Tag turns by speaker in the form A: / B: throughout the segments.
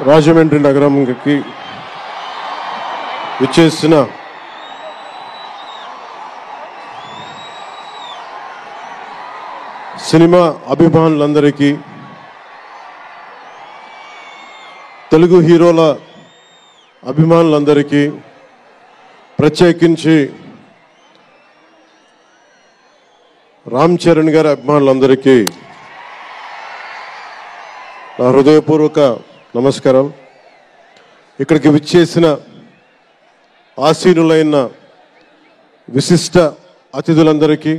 A: రాజమండ్రి నగరంకి విచ్చేసిన సినిమా అభిమానులందరికీ, తెలుగు హీరోల అభిమానులందరికీ, ప్రత్యేకించి రామ్ చరణ్ గారి అభిమానులందరికీ నా హృదయపూర్వక నమస్కారం. ఇక్కడికి విచ్చేసిన ఆసీనులైన విశిష్ట అతిథులందరికీ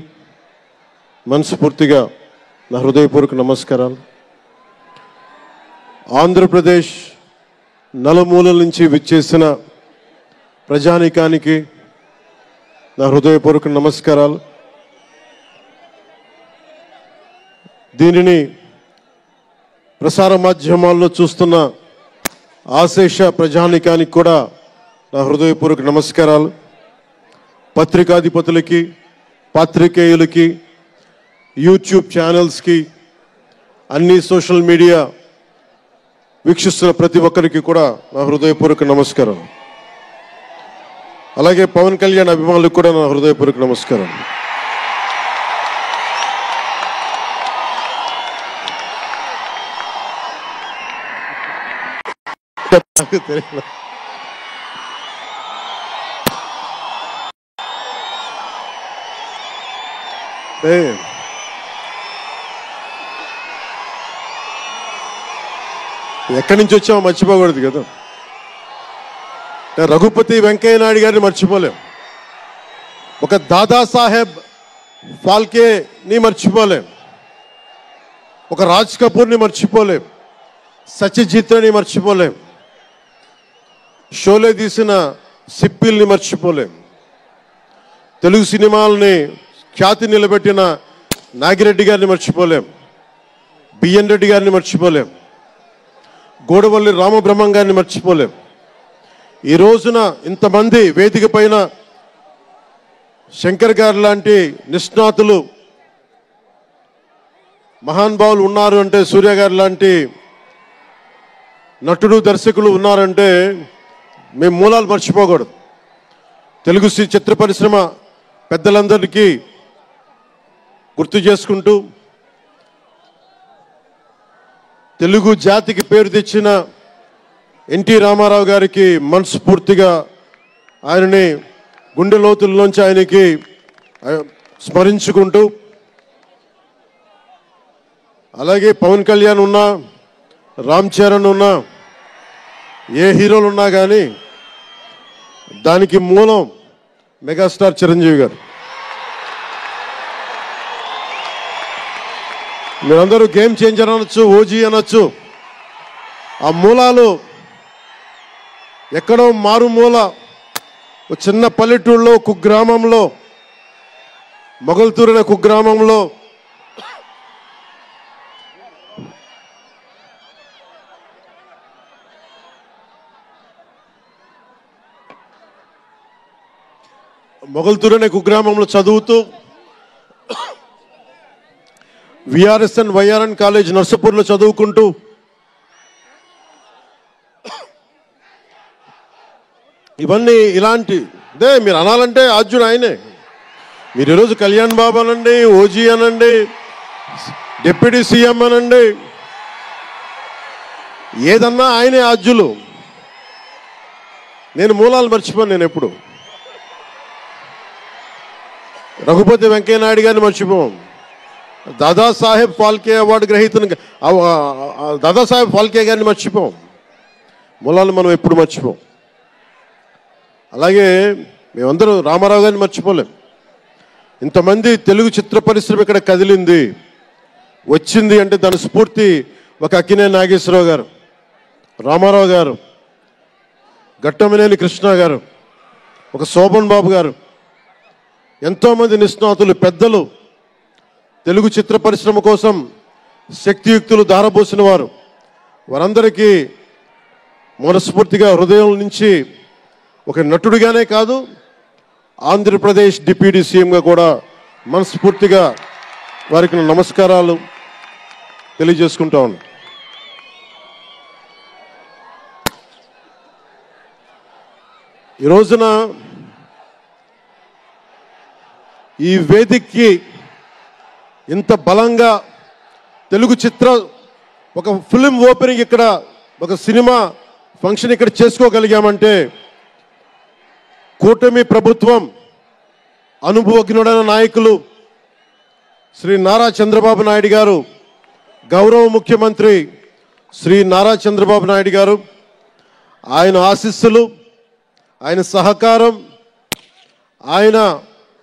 A: మనస్ఫూర్తిగా నా హృదయపూర్వక నమస్కారాలు. ఆంధ్రప్రదేశ్ నలుమూలల నుంచి విచ్చేసిన ప్రజానీకానికి నా హృదయపూర్వక నమస్కారాలు. దీనిని ప్రసార మాధ్యమాల్లో చూస్తున్న ఆశేష ప్రజానీకానికి కూడా నా హృదయపూర్వక నమస్కారాలు. పత్రికాధిపతులకి, పాత్రికేయులకి, యూట్యూబ్ ఛానల్స్కి, అన్ని సోషల్ మీడియా వీక్షిస్తున్న ప్రతి ఒక్కరికి కూడా నా హృదయపూర్వక నమస్కారం. అలాగే పవన్ కళ్యాణ్ అభిమానులకు కూడా నా హృదయపూర్వక నమస్కారం. ఎక్కడి నుంచి వచ్చామో మర్చిపోకూడదు కదా. రఘుపతి వెంకయ్య నాయుడు గారిని మర్చిపోలేం, ఒక దాదాసాహెబ్ ఫాల్కేని మర్చిపోలేం, ఒక రాజ్ కపూర్ని మర్చిపోలేం, సత్యజిత్ని మర్చిపోలేం, షోలే తీసిన సిప్పిల్ని మర్చిపోలేం, తెలుగు సినిమాలని ఖ్యాతి నిలబెట్టిన నాగిరెడ్డి గారిని మర్చిపోలేం, బిఎన్ రెడ్డి గారిని మర్చిపోలేం, గోడవల్లి రామబ్రహ్మం గారిని మర్చిపోలేం. ఈ రోజున ఇంతమంది వేదిక పైన శంకర్ గారు లాంటి నిష్ణాతులు మహానుభావులు ఉన్నారు అంటే, సూర్య గారు లాంటి నటుడు దర్శకులు ఉన్నారంటే మేము మూలాలు మర్చిపోకూడదు. తెలుగు చిత్ర పరిశ్రమ పెద్దలందరికీ గుర్తు చేసుకుంటూ, తెలుగు జాతికి పేరు తెచ్చిన ఎన్టీ రామారావు గారికి మనస్ఫూర్తిగా ఆయనని గుండె లోతుల్లోంచి ఆయనకి స్మరించుకుంటూ, అలాగే పవన్ కళ్యాణ్ ఉన్నా, రామ్ చరణ్ ఉన్నా, ఏ హీరోలు ఉన్నా కానీ దానికి మూలం మెగాస్టార్ చిరంజీవి గారు. మీరందరూ గేమ్ చేంజర్ అనొచ్చు, ఓజీ అనొచ్చు. ఆ మూలాలు ఎక్కడో మారుమూల ఒక చిన్న పల్లెటూరులో, కుగ్రామంలో, మొగల్తూరు అనే కుగ్రామంలో చదువుతూ విఆర్ఎస్ఎన్ వైఆర్ఎన్ కాలేజ్ నర్సపూర్లో చదువుకుంటూ ఇవన్నీ ఇలాంటిదే మీరు అనాలంటే ఆద్యుడు ఆయనే. మీరు ఈరోజు కళ్యాణ్ బాబు అనండి, ఓజీ అనండి, డిప్యూటీ సీఎం అనండి, ఏదన్నా ఆయనే ఆద్యులు. నేను మూలాలు మర్చిపోను. నేను ఎప్పుడు రఘుపతి వెంకయ్య నాయుడు గారిని మర్చిపోం, దాదాసాహెబ్ ఫాల్కే అవార్డు గ్రహీతను దాదాసాహెబ్ ఫాల్కే గారిని మర్చిపోం. మూలాలు మనం ఎప్పుడు మర్చిపోం. అలాగే మేమందరూ రామారావు గారిని మర్చిపోలేం. ఇంతమంది తెలుగు చిత్ర పరిశ్రమ ఇక్కడ కదిలింది, వచ్చింది అంటే దాని స్ఫూర్తి ఒక అక్కినేని నాగేశ్వరరావు గారు, రామారావు గారు, ఘట్టమనేని కృష్ణ గారు, ఒక శోభన్ బాబు గారు, ఎంతోమంది నిష్ణాతులు పెద్దలు తెలుగు చిత్ర పరిశ్రమ కోసం శక్తియుక్తులు ధారపోసిన వారు. వారందరికీ మనస్ఫూర్తిగా హృదయం నుంచి ఒక నటుడిగానే కాదు, ఆంధ్రప్రదేశ్ డిప్యూటీ సీఎంగా కూడా మనస్ఫూర్తిగా వారికి నమస్కారాలు తెలియజేసుకుంటా ఉన్నాను. ఈ రోజున ఈ వేదికకి ఇంత బలంగా తెలుగు చిత్ర ఒక ఫిల్మ్ ఓపెనింగ్ ఇక్కడ ఒక సినిమా ఫంక్షన్ ఇక్కడ చేసుకోగలిగామంటే కూటమి ప్రభుత్వం అనుభవజ్ఞుడైన నాయకులు శ్రీ నారా చంద్రబాబు నాయుడు గారు, గౌరవ ముఖ్యమంత్రి శ్రీ నారా చంద్రబాబు నాయుడు గారు, ఆయన ఆశీస్సులు, ఆయన సహకారం, ఆయన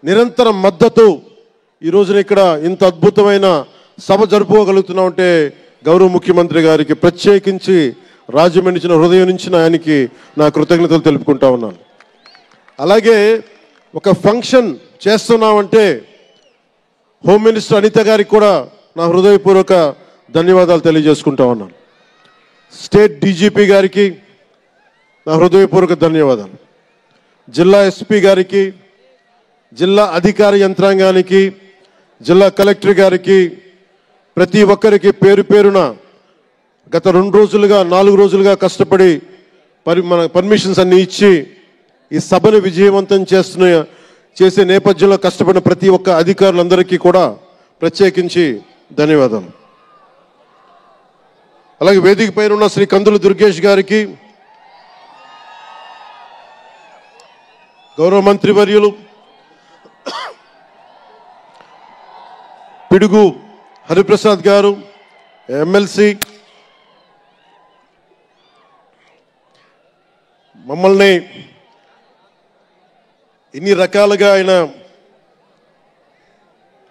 A: నిరంతర మద్దతు ఈ రోజున ఇక్కడ ఇంత అద్భుతమైన సభ జరుపుకోగలుగుతున్నామంటే గౌరవ ముఖ్యమంత్రి గారికి ప్రత్యేకించి రాజమండ్రి హృదయం నుంచి ఆయనకి నా కృతజ్ఞతలు తెలుపుకుంటా ఉన్నాను. అలాగే ఒక ఫంక్షన్ చేస్తున్నామంటే హోమ్ మినిస్టర్ అనిత గారికి కూడా నా హృదయపూర్వక ధన్యవాదాలు తెలియజేసుకుంటా ఉన్నాను. స్టేట్ డీజీపీ గారికి నా హృదయపూర్వక ధన్యవాదాలు. జిల్లా ఎస్పీ గారికి, జిల్లా అధికార యంత్రాంగానికి, జిల్లా కలెక్టర్ గారికి, ప్రతి ఒక్కరికి పేరు పేరున గత 2 రోజులుగా 4 రోజులుగా కష్టపడి మన పర్మిషన్స్ అన్ని ఇచ్చి ఈ సభను విజయవంతం చేసే నేపథ్యంలో కష్టపడిన ప్రతి ఒక్క అధికారులందరికీ కూడా ప్రత్యేకించి ధన్యవాదాలు. అలాగే వేదిక పైన ఉన్న శ్రీ కందుల దుర్గేష్ గారికి, గౌరవ మంత్రివర్యులు పిడుగు హరిప్రసాద్ గారు, ఎమ్మెల్సీ, మమ్మల్ని ఇన్ని రకాలుగా ఆయన,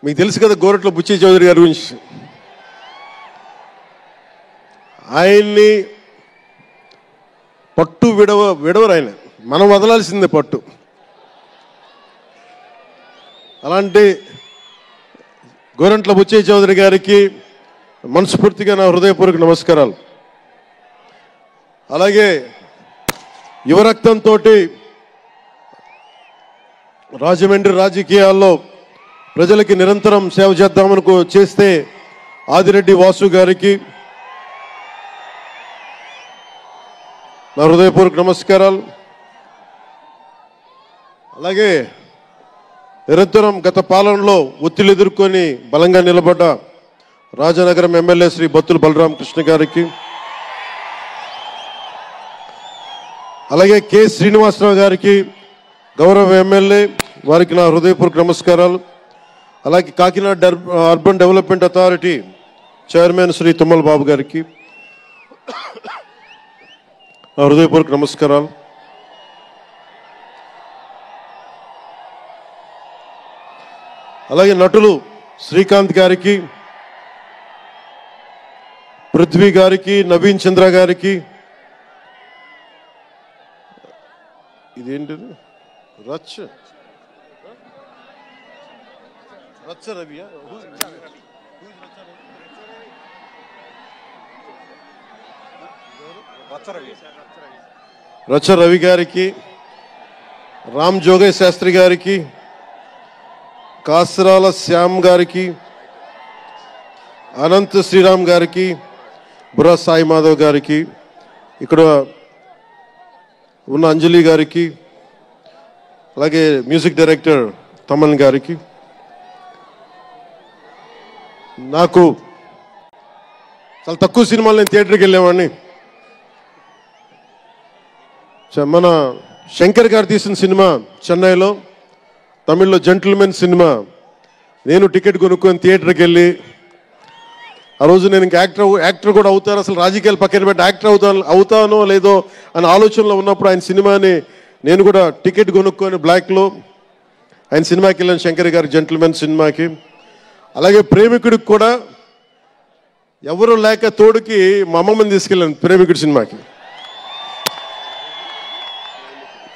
A: మీకు తెలుసు కదా గోరట్ల బుచ్చి చౌదరి గారి గురించి, ఆయన్ని పట్టు విడవరు ఆయన, మనం వదలాల్సిందే పట్టు. అలాంటి గోరంట్ల బుచ్చయ్య చౌదరి గారికి మనస్ఫూర్తిగా నా హృదయపూర్వక నమస్కారాలు. అలాగే యువరక్తంతో రాజమండ్రి రాజకీయాల్లో ప్రజలకి నిరంతరం సేవ చేద్దామని చేస్తే ఆదిరెడ్డి వాసు గారికి నా హృదయపూర్వక నమస్కారాలు. అలాగే నిరంతరం గత పాలనలో ఒత్తిళ్లు ఎదుర్కొని బలంగా నిలబడ్డ రాజనగరం ఎమ్మెల్యే శ్రీ బత్తుల బలరామకృష్ణ గారికి, అలాగే కె శ్రీనివాసరావు గారికి, గౌరవ ఎమ్మెల్యే వారికి నా హృదయపూర్వక నమస్కారాలు. అలాగే Kakinada urban development authority chairman Shri Tummala Babu గారికి నా హృదయపూర్వక నమస్కారాలు. అలాగే నటులు శ్రీకాంత్ గారికి, పృథ్వీ గారికి, నవీన్ చంద్ర గారికి, ఇదేంటిది రచ్చ రవియా, రచ్చ రవి గారికి, రామ్ జోగయ్య శాస్త్రి గారికి, కాసరాల శ్యామ్ గారికి, అనంత శ్రీరామ్ గారికి, బుర్రా సాయి మాధవ్ గారికి, ఇక్కడ ఉన్న అంజలి గారికి, అలాగే మ్యూజిక్ డైరెక్టర్ తమన్ గారికి, నాకు చాలా తక్కువ సినిమాలు నేను థియేటర్కి వెళ్ళేవాడిని. మన శంకర్ గారు తీసిన సినిమా చెన్నైలో, తమిళ్లో జెంటిల్మెన్ సినిమా, నేను టికెట్ కొనుక్కొని థియేటర్కి వెళ్ళి ఆ రోజు నేను ఇంకా యాక్టర్ కూడా అవుతాను, అసలు రాజకీయాలు పక్కన పెట్టి యాక్టర్ అవుతానో లేదో అనే ఆలోచనలో ఉన్నప్పుడు ఆయన సినిమాని నేను కూడా టికెట్ కొనుక్కొని బ్లాక్లో ఆయన సినిమాకి వెళ్ళాను, శంకర్ గారి జెంటిల్మెన్ సినిమాకి. అలాగే ప్రేమికుడికి కూడా ఎవరు లేక తోడుకి మా అమ్మమ్మని తీసుకెళ్ళాను ప్రేమికుడి సినిమాకి.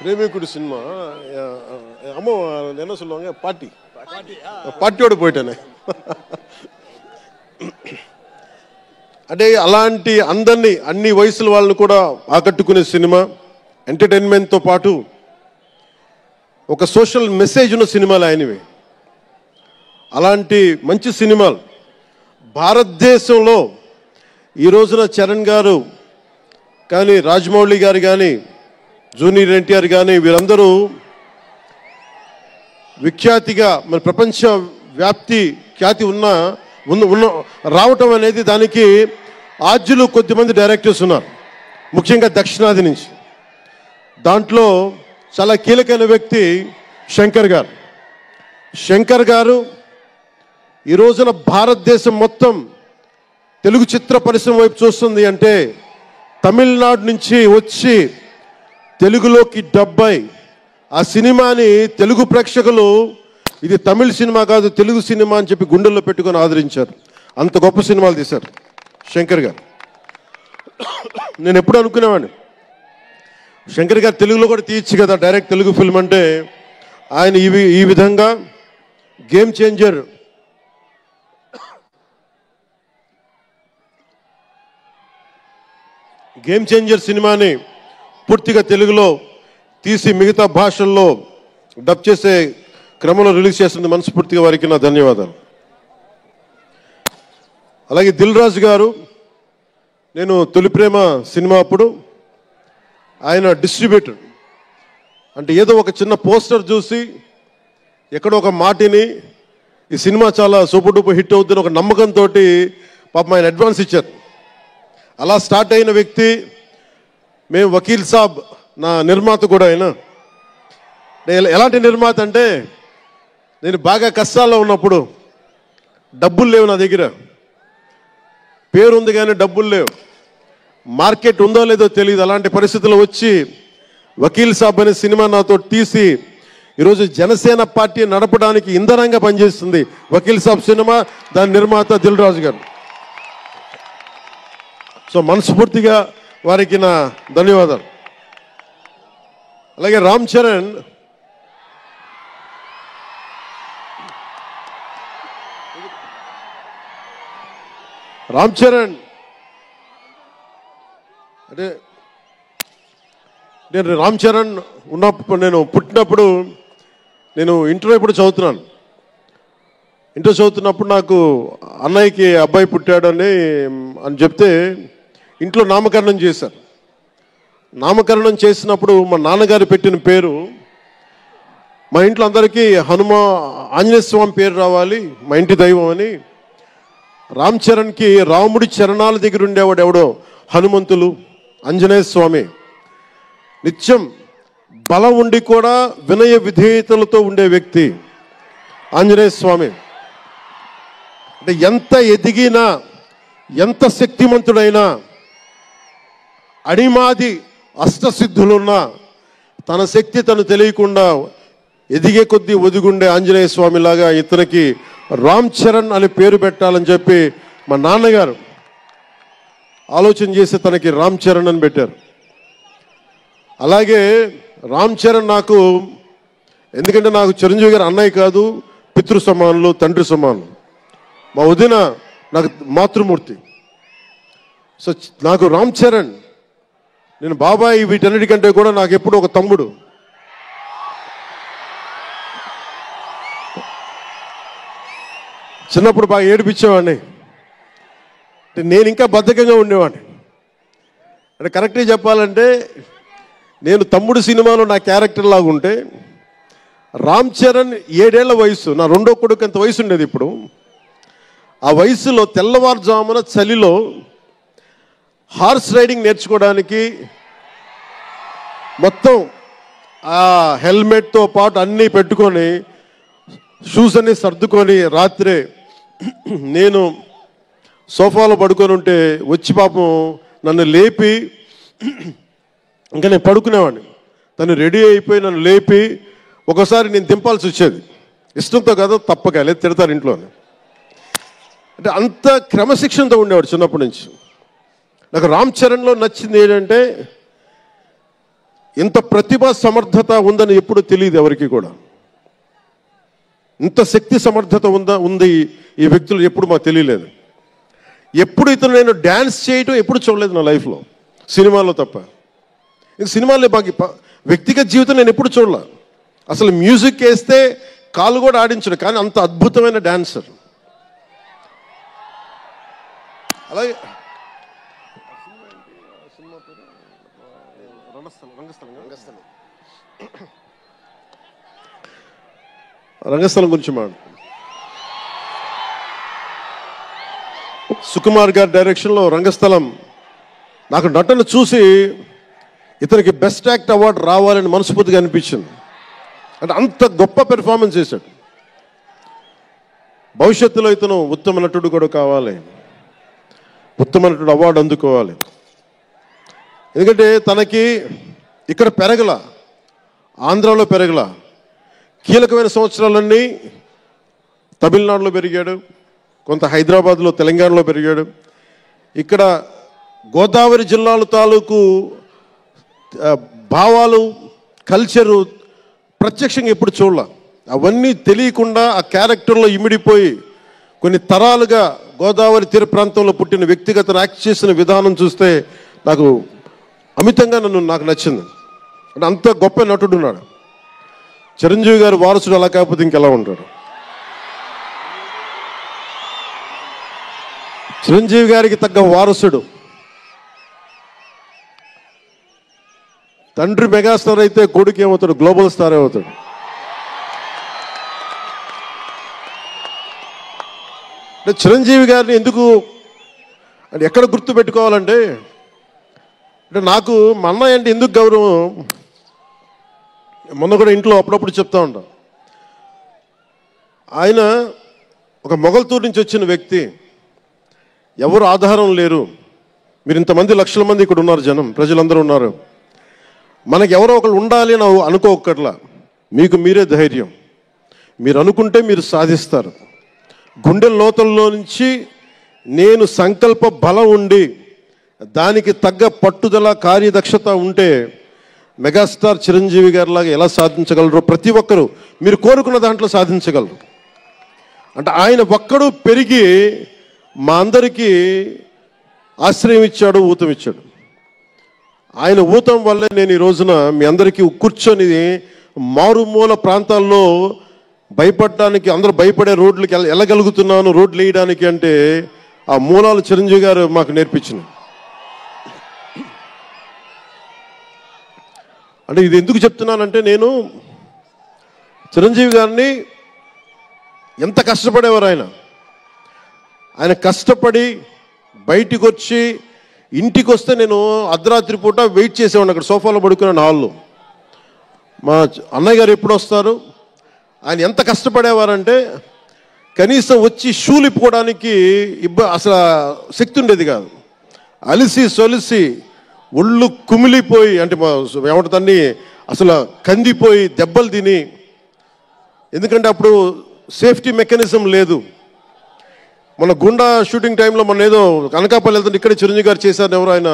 A: ప్రేమికుడి సినిమా అమ్మ என்ன சொல்லுவாங்க పార్టీயோடு పోయిటానే. అంటే అలాంటి అందరినీ అన్ని వయసుల వాళ్ళని కూడా ఆకట్టుకునే సినిమా, ఎంటర్టైన్మెంట్తో పాటు ఒక సోషల్ మెసేజ్ ఉన్న సినిమాలు ఆయనవి. అలాంటి మంచి సినిమాలు భారతదేశంలో ఈ రోజున చరణ్ గారు కానీ, రాజమౌళి గారు కానీ, జూనియర్ ఎన్టీఆర్ కానీ వీరందరూ విఖ్యాతిగా మన ప్రపంచ ఖ్యాతి ఉన్న రావటం అనేది దానికి ఆద్యులు కొద్దిమంది డైరెక్టర్స్ ఉన్నారు, ముఖ్యంగా దక్షిణాది నుంచి. దాంట్లో చాలా కీలకమైన వ్యక్తి శంకర్ గారు ఈ రోజున భారతదేశం మొత్తం తెలుగు చిత్ర పరిశ్రమ వైపు చూస్తుంది అంటే తమిళనాడు నుంచి వచ్చి తెలుగులోకి డబ్బై ఆ సినిమాని తెలుగు ప్రేక్షకులు ఇది తమిళ సినిమా కాదు తెలుగు సినిమా అని చెప్పి గుండెల్లో పెట్టుకొని ఆదరించారు. అంత గొప్ప సినిమాలు తీశారు శంకర్ గారు. నేను ఎప్పుడు అనుకునేవాడిని శంకర్ గారు తెలుగులో కూడా తీయచ్చు కదా డైరెక్ట్ తెలుగు ఫిల్మ్ అంటే. ఆయన ఈ విధంగా గేమ్ చేంజర్ సినిమాని పూర్తిగా తెలుగులో తీసి మిగతా భాషల్లో డబ్ చేసే క్రమంలో రిలీజ్ చేస్తుంది. మనస్ఫూర్తిగా వారికి నా ధన్యవాదాలు. అలాగే దిల్ రాజు గారు, నేను తొలి ప్రేమ సినిమా అప్పుడు ఆయన డిస్ట్రిబ్యూటర్ అంటే ఏదో ఒక చిన్న పోస్టర్ చూసి ఎక్కడో ఒక మాటిని ఈ సినిమా చాలా సూపర్ డూపర్ హిట్ అవుతుంది ఒక నమ్మకంతో పాపం ఆయన అడ్వాన్స్ ఇచ్చారు. అలా స్టార్ట్ అయిన వ్యక్తి. మేము వకీల్ సాబ్ నా నిర్మాత కూడా ఆయన. ఎలాంటి నిర్మాత అంటే నేను బాగా కష్టాల్లో ఉన్నప్పుడు డబ్బులు లేవు నా దగ్గర, పేరు ఉంది కానీ డబ్బులు లేవు, మార్కెట్ ఉందో లేదో తెలియదు. అలాంటి పరిస్థితుల్లో వచ్చి వకీల్ సాబ్ అనే సినిమా నాతో తీసి ఈరోజు జనసేన పార్టీ నడపడానికి ఇంధనంగా పనిచేస్తుంది వకీల్ సాబ్ సినిమా. దాని నిర్మాత దిల్ రాజు గారు. సో మనస్ఫూర్తిగా వారికి నా ధన్యవాదాలు. అలాగే రామ్ చరణ్ అంటే నేను రామ్ చరణ్ ఉన్నప్పుడు నేను పుట్టినప్పుడు నేను ఇంటర్ ఇప్పుడు చదువుతున్నాను. ఇంటర్ చదువుతున్నప్పుడు నాకు అన్నయ్యకి అబ్బాయి పుట్టాడని చెప్తే ఇంట్లో నామకరణం చేశారు. నామకరణం చేసినప్పుడు మా నాన్నగారు పెట్టిన పేరు మా ఇంట్లో అందరికీ ఆంజనేయ స్వామి పేరు రావాలి మా ఇంటి దైవం అని. రామ్ చరణ్కి రాముడి చరణాల దగ్గర ఉండేవాడు ఎవడో హనుమంతులు, ఆంజనేయ స్వామి. నిత్యం బలం ఉండి కూడా వినయ విధేయతలతో ఉండే వ్యక్తి ఆంజనేయ స్వామి. అంటే ఎంత ఎదిగినా ఎంత శక్తిమంతుడైనా అణిమాది అష్టసిద్ధులున్నా తన శక్తి తను తెలియకుండా ఎదిగే కొద్దీ ఒదిగుండే ఆంజనేయ స్వామిలాగా ఇతనికి రామ్ చరణ్ అని పేరు పెట్టాలని చెప్పి మా నాన్నగారు ఆలోచన చేసి తనకి రామ్ చరణ్ అని పెట్టారు. అలాగే రామ్ చరణ్ నాకు ఎందుకంటే నాకు చిరంజీవి గారు అన్నయ్య కాదు, పితృ సమానులు, తండ్రి సమానులు. మా వదిన నాకు మాతృమూర్తి. సో నాకు రామ్ చరణ్ నేను బాబాయ్ వీటన్నిటికంటే కూడా నాకు ఎప్పుడు ఒక తమ్ముడు. చిన్నప్పుడు బాగా ఏడిపించేవాడిని, నేను ఇంకా బద్ధకంగా ఉండేవాడిని. అంటే కరెక్ట్గా చెప్పాలంటే నేను తమ్ముడు సినిమాలో నా క్యారెక్టర్ లాగా ఉంటే రామ్ చరణ్ 7 ఏళ్ల వయసు, నా రెండో కొడుకు అంత వయసు ఉండేది. ఇప్పుడు ఆ వయసులో తెల్లవారుజామున చలిలో హార్స్ రైడింగ్ నేర్చుకోవడానికి మొత్తం ఆ హెల్మెట్తో పాటు అన్నీ పెట్టుకొని షూస్ అన్నీ సర్దుకొని రాత్రే నేను సోఫాలో పడుకొని ఉంటే వచ్చి పాపం నన్ను లేపి ఇంకా నేను పడుకునేవాడిని. తను రెడీ అయిపోయి నన్ను లేపి ఒకసారి నేను దింపాల్సి వచ్చేది. ఇష్టంతో కదా తప్పక లేదు తిడతారు ఇంట్లోనే. అంటే అంత క్రమశిక్షణతో ఉండేవాడు చిన్నప్పటి నుంచి. నాకు రామ్ చరణ్లో నచ్చింది ఏంటంటే ఇంత ప్రతిభా సమర్థత ఉందని ఎప్పుడు తెలియదు ఎవరికి కూడా. ఇంత శక్తి సమర్థత ఉంది ఈ వ్యక్తులు ఎప్పుడు మాకు తెలియలేదు. ఎప్పుడు ఇతను నేను డ్యాన్స్ చేయటం ఎప్పుడు చూడలేదు నా లైఫ్లో, సినిమాలో తప్ప. ఇంక సినిమాలో బాగా వ్యక్తిగత జీవితం నేను ఎప్పుడు చూడలే. అసలు మ్యూజిక్ వేస్తే కాలు కూడా ఆడించడు, కానీ అంత అద్భుతమైన డాన్సర్. అలాగే రంగస్థలం గురించి మాట. సుకుమార్ గారి డైరెక్షన్లో రంగస్థలం నాకు నటన చూసి ఇతనికి బెస్ట్ యాక్ట్ అవార్డు రావాలని మనస్ఫూర్తిగా అనిపించింది. అంటే అంత గొప్ప పెర్ఫార్మెన్స్ చేశాడు. భవిష్యత్తులో ఇతను ఉత్తమ నటుడు కూడా కావాలి, ఉత్తమ నటుడు అవార్డు అందుకోవాలి. ఎందుకంటే తనకి ఇక్కడ పెరగల, ఆంధ్రాలో పెరగల, కీలకమైన సంవత్సరాలన్నీ తమిళనాడులో పెరిగాడు, కొంత హైదరాబాద్లో తెలంగాణలో పెరిగాడు. ఇక్కడ గోదావరి జిల్లాల తాలూకు భావాలు కల్చరు ప్రత్యక్షంగా ఎప్పుడు చూడాల. అవన్నీ తెలియకుండా ఆ క్యారెక్టర్లో ఇమిడిపోయి కొన్ని తరాలుగా గోదావరి తీర ప్రాంతంలో పుట్టిన వ్యక్తిగత యాక్ట్ చేసిన విధానం చూస్తే నాకు అమితంగా నాకు నచ్చింది. అంటే అంత గొప్ప నటుడు ఉన్నాడు. చిరంజీవి గారి వారసుడు అలా కాకపోతే ఇంకెలా ఉంటాడు? చిరంజీవి గారికి తగ్గ వారసుడు. తండ్రి మెగాస్టార్ అయితే కొడుకు ఏమవుతాడు? గ్లోబల్ స్టార్ అవుతాడు. అంటే చిరంజీవి గారిని ఎందుకు అంటే ఎక్కడ గుర్తు పెట్టుకోవాలంటే, అంటే నాకు మా అన్నయ్య అంటే ఎందుకు గౌరవం, మొన్న కూడా ఇంట్లో అప్పుడప్పుడు చెప్తా ఉంటాం. ఆయన ఒక మొగల్తూరు నుంచి వచ్చిన వ్యక్తి, ఎవరు ఆధారం లేరు. మీరు ఇంతమంది లక్షల మంది ఇక్కడ ఉన్నారు, జనం ప్రజలందరూ ఉన్నారు. మనకు ఎవరో ఒకరు ఉండాలి అని అనుకోకట్లా, మీకు మీరే ధైర్యం. మీరు అనుకుంటే మీరు సాధిస్తారు. గుండె లోతుల్లో నుంచి నేను సంకల్ప బలం ఉండి దానికి తగ్గ పట్టుదల కార్యదక్షత ఉంటే మెగాస్టార్ చిరంజీవి గారిలాగా ఎలా సాధించగలరో ప్రతి ఒక్కరూ మీరు కోరుకున్న దాంట్లో సాధించగలరు. అంటే ఆయన ఒక్కడు పెరిగి మా అందరికీ ఆశ్రయం ఇచ్చాడు, ఊతం ఇచ్చాడు. ఆయన ఊతం వల్లే నేను ఈ రోజున మీ అందరికీ కూర్చొని మారుమూల ప్రాంతాల్లో భయపడటానికి, అందరూ భయపడే రోడ్లకి వెళ్ళగలుగుతున్నాను, రోడ్లు వేయడానికి. అంటే ఆ మూలాలు చిరంజీవి గారు మాకు నేర్పించింది. అంటే ఇది ఎందుకు చెప్తున్నానంటే, నేను చిరంజీవి గారిని ఎంత కష్టపడేవారు ఆయన కష్టపడి బయటికి వచ్చి ఇంటికి వస్తే నేను అర్ధరాత్రి పూట వెయిట్ చేసేవాడిని అక్కడ సోఫాలో పడుకున్నాను హాల్లో. మా అన్నయ్య గారు ఎప్పుడు వస్తారు, ఆయన ఎంత కష్టపడేవారంటే కనీసం వచ్చి షూలు ఇప్పుకోవడానికి అసలు శక్తి ఉండేది కాదు. అలిసి సొలిసి ఒళ్ళు కుమిలిపోయి, అంటే ఏమంటుందని అసలు కందిపోయి దెబ్బలు తిని, ఎందుకంటే అప్పుడు సేఫ్టీ మెకానిజం లేదు. మన గుండా షూటింగ్ టైంలో మన ఏదో అనకాపల్లి వెళ్తుంటే ఇక్కడే చిరంజీవి గారు చేశారని ఎవరో ఆయన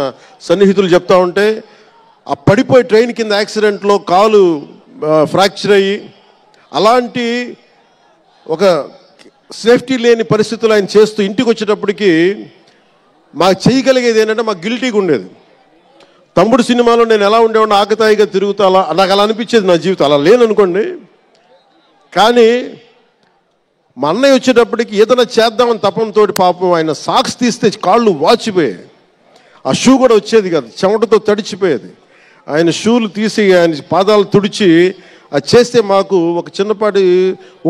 A: సన్నిహితులు చెప్తా ఉంటే, ఆ పడిపోయి ట్రైన్ కింద యాక్సిడెంట్లో కాలు ఫ్రాక్చర్ అయ్యి, అలాంటి ఒక సేఫ్టీ లేని పరిస్థితులు ఆయన చేస్తూ ఇంటికి వచ్చేటప్పటికి మాకు చేయగలిగేది ఏంటంటే, మాకు గిల్టీగా ఉండేది. తమ్ముడు సినిమాలో నేను ఎలా ఉండేవాడిని, ఆకతాయిగా తిరుగుతా, అలా నాకు అలా అనిపించేది నా జీవితం. అలా లేననుకోండి, కానీ మా అన్నయ్య వచ్చేటప్పటికి ఏదైనా చేద్దామని తపంతో పాపం ఆయన సాక్స్ తీస్తే కాళ్ళు వాచిపోయాయి. ఆ షూ కూడా వచ్చేది కాదు, చెమటతో తడిచిపోయేది. ఆయన షూలు తీసి ఆయన పాదాలు తుడిచి అది చేస్తే మాకు ఒక చిన్నపాటి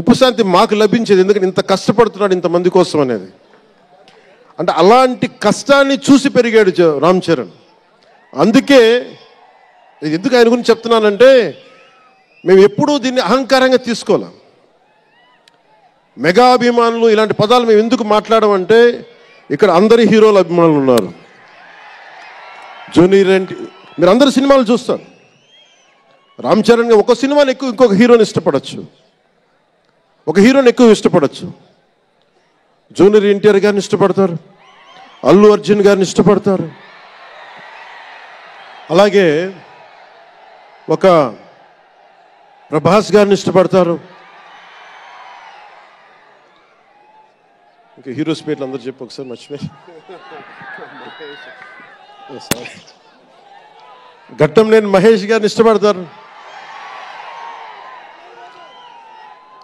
A: ఉపశాంతి మాకు లభించేది. ఎందుకంటే ఇంత కష్టపడుతున్నాడు ఇంతమంది కోసం అనేది. అంటే అలాంటి కష్టాన్ని చూసి పెరిగాడు రామ్ చరణ్. అందుకే ఎందుకు ఆయన గురించి చెప్తున్నానంటే, మేము ఎప్పుడూ దీన్ని అహంకారంగా తీసుకోలేం. మెగా అభిమానులు ఇలాంటి పదాలు మేము ఎందుకు మాట్లాడమంటే, ఇక్కడ అందరి హీరోల అభిమానులు ఉన్నారు. జూనియర్ ఎన్టీ, మీరు అందరు సినిమాలు చూస్తారు. రామ్ చరణ్ ఒక సినిమాని ఎక్కువ ఇంకొక హీరోని ఇష్టపడచ్చు, ఒక హీరోని ఎక్కువ ఇష్టపడచ్చు. జూనియర్ ఎన్టీఆర్ గారిని ఇష్టపడతారు, అల్లు అర్జున్ గారిని ఇష్టపడతారు, అలాగే ఒక ప్రభాస్ గారిని ఇష్టపడతారు. ఇంకా హీరోస్ పేర్లు అందరూ చెప్పి ఒకసారి మర్చిపోయి. ఘట్టంనేని మహేష్ గారిని ఇష్టపడతారు.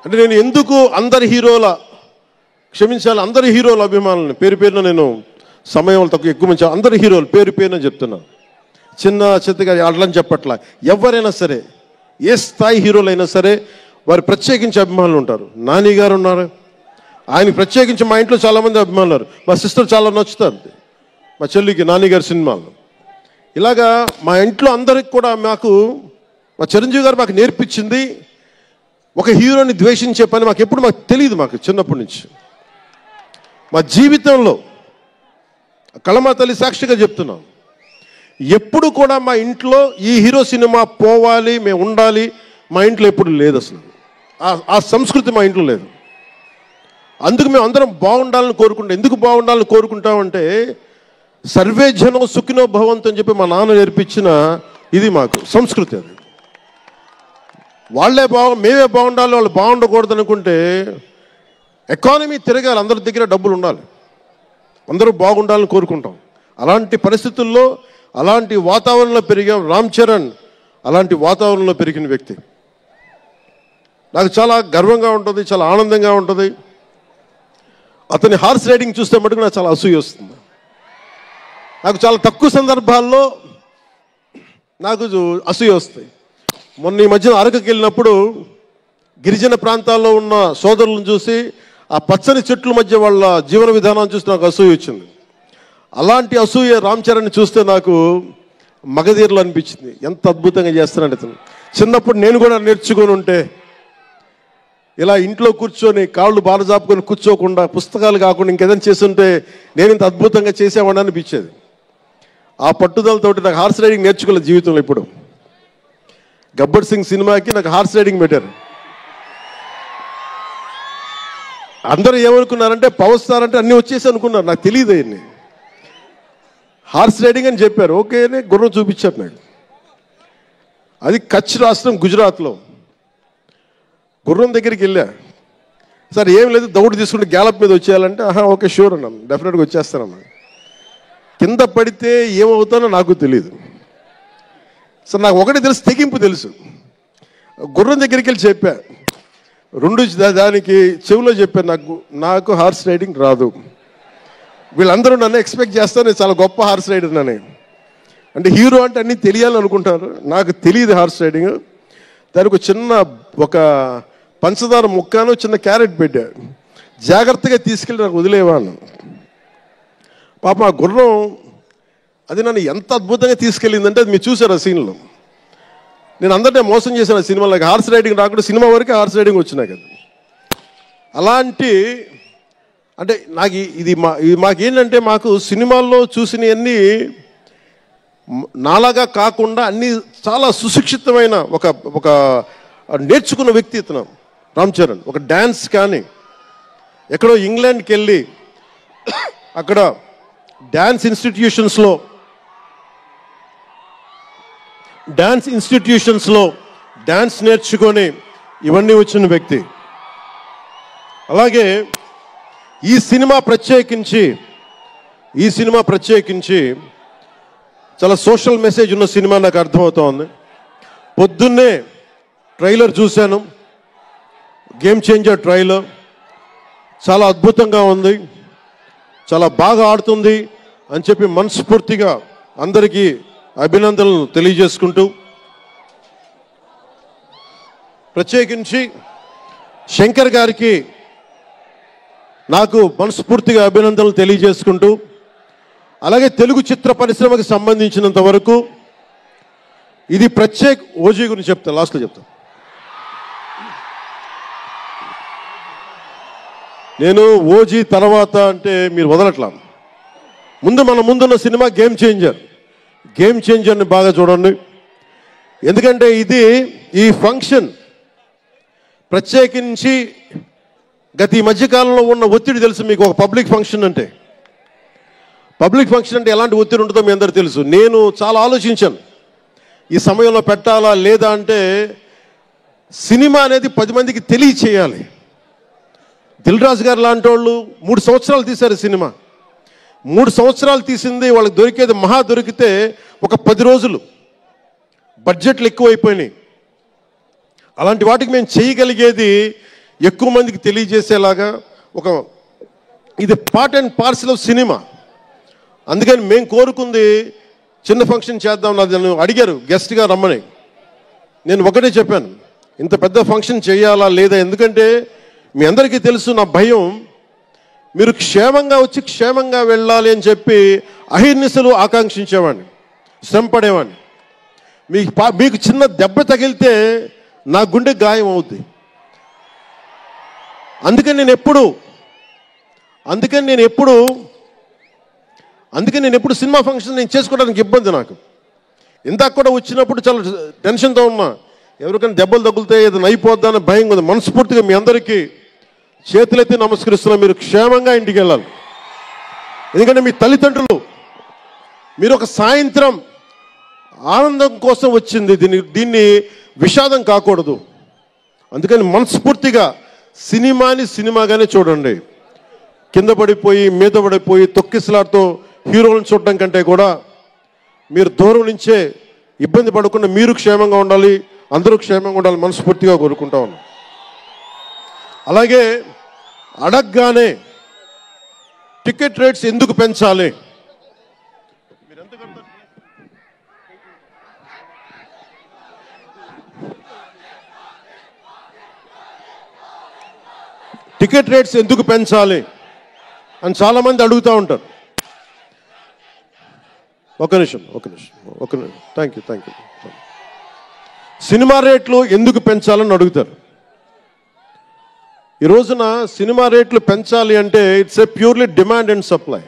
A: అంటే నేను ఎందుకు అందరి హీరోల, క్షమించాలి, అందరి హీరోల అభిమానులను పేరు పేరున నేను సమయం తక్కువ ఎక్కువ మంచి అందరి హీరోలు పేరు పేరున చెప్తున్నాను. చిన్న చిత్తగా అట్లని చెప్పట్లా. ఎవరైనా సరే, ఏ స్థాయి హీరోలైనా సరే వారు ప్రత్యేకించి అభిమానులు ఉంటారు. నాని గారు ఉన్నారు, ఆయనకి ప్రత్యేకించి మా ఇంట్లో చాలామంది అభిమానులు. మా సిస్టర్ చాలా నచ్చుతారు మా చెల్లికి నాని గారి సినిమాలు. ఇలాగా మా ఇంట్లో అందరికి కూడా మా చిరంజీవి గారు మాకు నేర్పించింది ఒక హీరోని ద్వేషించే పని మాకు తెలియదు. మాకు చిన్నప్పటి నుంచి మా జీవితంలో కళమా తల్లి సాక్షిగా చెప్తున్నాం, ఎప్పుడు కూడా మా ఇంట్లో ఈ హీరో సినిమా పోవాలి, మేము ఉండాలి మా ఇంట్లో ఎప్పుడు లేదు. అసలు ఆ సంస్కృతి మా ఇంట్లో లేదు. అందుకు మేము అందరం బాగుండాలని కోరుకుంటాం. ఎందుకు బాగుండాలని కోరుకుంటామంటే సర్వే జనం సుఖినో భవంతు అని చెప్పి మా నాన్న నేర్పించిన ఇది మాకు సంస్కృతి. అది మేమే బాగుండాలి, వాళ్ళు బాగుండకూడదు అనుకుంటే ఎకానమీ తిరగాలి, అందరి దగ్గర డబ్బులు ఉండాలి, అందరూ బాగుండాలని కోరుకుంటాం. అలాంటి పరిస్థితుల్లో అలాంటి వాతావరణంలో పెరిగా రామ్ చరణ్ అలాంటి వాతావరణంలో పెరిగిన వ్యక్తి. నాకు చాలా గర్వంగా ఉంటుంది, చాలా ఆనందంగా ఉంటుంది. అతని హార్స్ రైడింగ్ చూస్తే మటుకు నాకు చాలా అసూయ వస్తుంది. నాకు చాలా తక్కువ సందర్భాల్లో నాకు అసూయ వస్తాయి. మొన్న ఈ మధ్యన అరకుకి వెళ్ళినప్పుడు గిరిజన ప్రాంతాల్లో ఉన్న సోదరులను చూసి ఆ పచ్చని చెట్ల మధ్య వాళ్ళ జీవన విధానాన్ని చూసి నాకు అసూయ వచ్చింది. అలాంటి అసూయ రామ్ చరణ్ని చూస్తే నాకు మగధీరలు అనిపించింది. ఎంత అద్భుతంగా చేస్తున్నాడు అతను. చిన్నప్పుడు నేను కూడా నేర్చుకొని ఉంటే ఇలా ఇంట్లో కూర్చొని కాళ్ళు బాలజాపుకొని కూర్చోకుండా పుస్తకాలు కాకుండా ఇంకేదైనా చేస్తుంటే నేను ఇంత అద్భుతంగా చేసేవాడిని అనిపించేది. ఆ పట్టుదలతోటి నాకు హార్స్ రైడింగ్ నేర్చుకోలేదు జీవితంలో. ఇప్పుడు గబ్బర్ సింగ్ సినిమాకి నాకు హార్స్ రైడింగ్ పెట్టారు. అందరూ ఏమనుకున్నారంటే పవర్ స్టార్ అంటే అన్నీ వచ్చేసి అనుకున్నారు. నాకు తెలియదు అయ్యి. హార్స్ రైడింగ్ అని చెప్పారు. ఓకేనే గుర్రం చూపించారు నాకు. అది కచ్ రాష్ట్రం గుజరాత్లో. గుర్రం దగ్గరికి వెళ్ళా. సార్ ఏం లేదు, దౌడు తీసుకుంటే గ్యాలప్ మీద వచ్చేయాలంటే ఓకే షూర్ అన్నాను, డెఫినెట్గా వచ్చేస్తానన్నా. కింద పడితే ఏమవుతానో నాకు తెలియదు. సార్ నాకు ఒకటి తెలుసు, తెగింపు తెలుసు. గుర్రం దగ్గరికి వెళ్ళి చెప్పా, దానికి చెవిలో చెప్పాను, నాకు హార్స్ రైడింగ్ రాదు. వీళ్ళందరూ నన్ను ఎక్స్పెక్ట్ చేస్తారు నేను చాలా గొప్ప హార్స్ రైడర్ అని. అంటే హీరో అంటే అన్నీ తెలియాలని అనుకుంటారు. నాకు తెలియదు హార్స్ రైడింగ్. దానికి ఒక పంచదార ముక్కను చిన్న క్యారెట్ పెట్టా, జాగ్రత్తగా తీసుకెళ్ళి నాకు వదిలేవాను. పాప ఆ గుర్రం అది నన్ను ఎంత అద్భుతంగా తీసుకెళ్ళిందంటే అది మీరు చూసారు ఆ సీన్లో. నేను అందరినీ మోసం చేశాను ఆ సినిమాలో. హార్స్ రైడింగ్ రాకుండా సినిమా వరకే హార్స్ రైడింగ్ వచ్చినా కదా. అలాంటి అంటే నాకు ఇది మాకేంటంటే మాకు సినిమాల్లో చూసినవన్నీ నాలాగా కాకుండా అన్నీ చాలా సుశిక్షితమైన ఒక నేర్చుకున్న వ్యక్తి ఇతను రామ్ చరణ్. ఒక డ్యాన్స్ కానీ ఎక్కడో ఇంగ్లాండ్కి వెళ్ళి అక్కడ డ్యాన్స్ ఇన్స్టిట్యూషన్స్లో డ్యాన్స్ నేర్చుకొని ఇవన్నీ వచ్చిన వ్యక్తి. అలాగే ఈ సినిమా ప్రత్యేకించి చాలా సోషల్ మెసేజ్ ఉన్న సినిమా నాకు అర్థమవుతోంది. పొద్దున్నే ట్రైలర్ చూశాను, గేమ్ చేంజర్ ట్రైలర్. చాలా అద్భుతంగా ఉంది, చాలా బాగా ఆడుతుంది అని చెప్పి మనస్ఫూర్తిగా అందరికీ అభినందనలు తెలియజేసుకుంటూ, ప్రత్యేకించి శంకర్ గారికి నాకు మనస్ఫూర్తిగా అభినందనలు తెలియజేసుకుంటూ, అలాగే తెలుగు చిత్ర పరిశ్రమకు సంబంధించినంత వరకు ఇది ఓజీ గురించి చెప్తాను, లాస్ట్లో చెప్తాను. నేను ఓజీ తర్వాత అంటే మీరు వదలట్లా. మన ముందున్న సినిమా గేమ్ చేంజర్ని బాగా చూడండి. ఎందుకంటే ఈ ఫంక్షన్ ప్రత్యేకించి ఈ మధ్యకాలంలో ఉన్న ఒత్తిడి తెలుసు మీకు. ఒక పబ్లిక్ ఫంక్షన్ అంటే ఎలాంటి ఒత్తిడి ఉంటుందో మీ అందరూ తెలుసు. నేను చాలా ఆలోచించాను ఈ సమయంలో పెట్టాలా లేదా అంటే, సినిమా అనేది 10 మందికి తెలియచేయాలి. దిల్ రాజు గారు లాంటి వాళ్ళు 3 సంవత్సరాలు తీశారు సినిమా. 3 సంవత్సరాలు తీసింది వాళ్ళకి దొరికేది దొరికితే ఒక 10 రోజులు. బడ్జెట్లు ఎక్కువైపోయినాయి. అలాంటి వాటికి మేము చేయగలిగేది ఎక్కువ మందికి తెలియజేసేలాగా ఇది part and parcel of cinema. అందుకని మేము కోరుకుంది చిన్న ఫంక్షన్ చేద్దాం, నన్ను అడిగారు గెస్ట్గా రమ్మని. నేను ఒకటే చెప్పాను, ఇంత పెద్ద ఫంక్షన్ చేయాలా లేదా, ఎందుకంటే మీ అందరికీ తెలుసు నా భయం. మీరు క్షేమంగా వచ్చి క్షేమంగా వెళ్ళాలి అని చెప్పి అహిర్నిశలు ఆకాంక్షించేవాడిని, శ్రమ పడేవాడిని. మీకు చిన్న దెబ్బ తగిలితే నా గుండె గాయం అవుద్ది. అందుకని నేను ఎప్పుడు సినిమా ఫంక్షన్ నేను చేసుకోవడానికి ఇబ్బంది నాకు. ఇందాక కూడా వచ్చినప్పుడు చాలా టెన్షన్తో ఉన్నా, ఎవరికైనా దెబ్బలు తగులుతాయి, ఏదైనా అయిపోద్దా అని భయం ఉంది. మనస్ఫూర్తిగా మీ అందరికీ చేతులెత్తి నమస్కరిస్తున్నా, మీరు క్షేమంగా ఇంటికి వెళ్ళాలి. ఎందుకంటే మీ తల్లిదండ్రులు, మీరు ఒక సాయంత్రం ఆనందం కోసం వచ్చింది, దీన్ని విషాదం కాకూడదు. అందుకని మనస్ఫూర్తిగా సినిమాని సినిమాగానే చూడండి. కింద పడిపోయి మీద పడిపోయి తొక్కిసలాడుతూ హీరోలను చూడడం కంటే కూడా మీరు దూరం నుంచే ఇబ్బంది పడకుండా మీరు క్షేమంగా ఉండాలి, అందరూ క్షేమంగా ఉండాలి మనస్ఫూర్తిగా కోరుకుంటా ఉన్నాం. అలాగే అడగగానే టికెట్ రేట్స్ ఎందుకు పెంచాలి, టికెట్ రేట్స్ ఎందుకు పెంచాలి అని చాలామంది అడుగుతూ ఉంటారు. ఒక నిమిషం థ్యాంక్ యూ. సినిమా రేట్లు ఎందుకు పెంచాలని అడుగుతారు. ఈ రోజున సినిమా రేట్లు పెంచాలి అంటే it's a purely demand and supply.